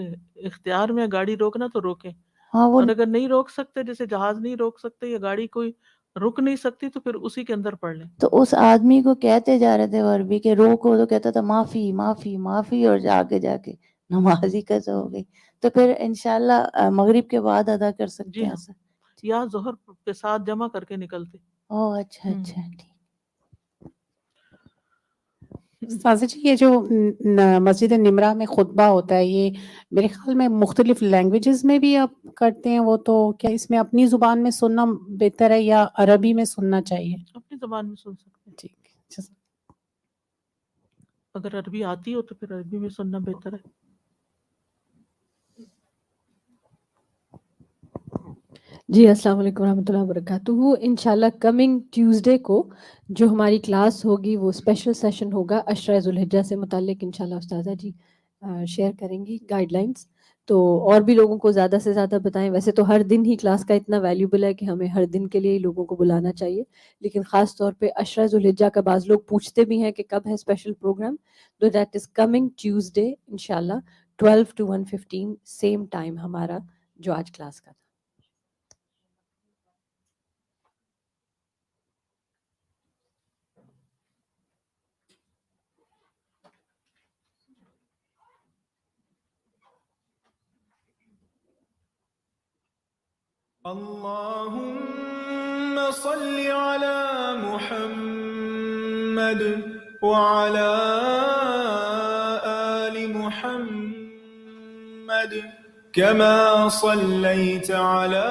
اختیار میں گاڑی روکنا تو روکیں، ہاں وہ اور اگر نہیں روک سکتے، جیسے جہاز نہیں روک سکتے یا گاڑی کوئی رک نہیں سکتی، تو پھر اسی کے اندر پڑھ لیں۔ تو اس آدمی کو کہتے جا رہے تھے وہ عربی کہ روکو، تو کہتا تھا معافی معافی معافی، اور آگے جا کے نماز ہی قضا ہو گئی۔ تو پھر انشاءاللہ مغرب کے بعد ادا کر سکتے جی ہیں ہاں، ایسا؟ یا ظہر کے ساتھ جمع کر کے نکلتے۔ اوہ اچھا اچھا ٹھیک۔ استاذہ جی یہ جو مسجد نمرہ میں خطبہ ہوتا ہے، یہ میرے خیال میں مختلف لینگویجز میں بھی آپ کرتے ہیں، وہ تو کیا اس میں اپنی زبان میں سننا بہتر ہے یا عربی میں سننا چاہیے؟ اپنی زبان میں سن سکتے ہیں، ٹھیک ہے۔ اگر عربی آتی ہو تو پھر عربی میں سننا بہتر ہے۔ جی السلام علیکم ورحمۃ اللہ وبرکاتہ۔ انشاءاللہ کمنگ ٹیوزڈے کو جو ہماری کلاس ہوگی وہ اسپیشل سیشن ہوگا عشرہ ذوالحجہ سے متعلق، انشاءاللہ استاذہ جی شیئر کریں گی گائیڈ لائنس، تو اور بھی لوگوں کو زیادہ سے زیادہ بتائیں۔ ویسے تو ہر دن ہی کلاس کا اتنا ویلیوبل ہے کہ ہمیں ہر دن کے لیے ہی لوگوں کو بلانا چاہیے، لیکن خاص طور پہ عشرہ ذوالحجہ کا بعض لوگ پوچھتے بھی ہیں کہ کب ہے اسپیشل پروگرام، تو دیٹ از کمنگ ٹیوزڈے انشاءاللہ 12 to 1:15 سیم ٹائم ہمارا جو آج کلاس کا تھا۔ اللهم صل على محمد وعلى آل محمد كما صليت على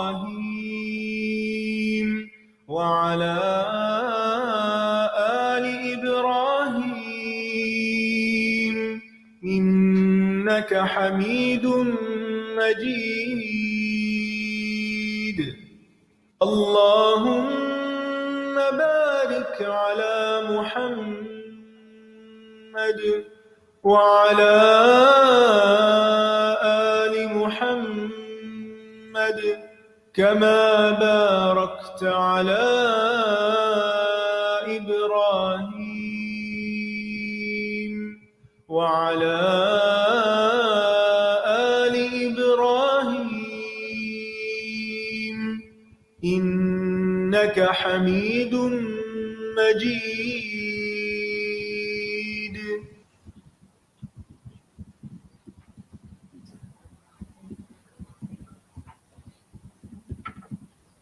إبراهيم وعلى آل إبراهيم إنك حميد مجيد. اللهم بارك على محمد وعلى آل محمد كما باركت على إبراهيم وعلى إنك حميد مجيد.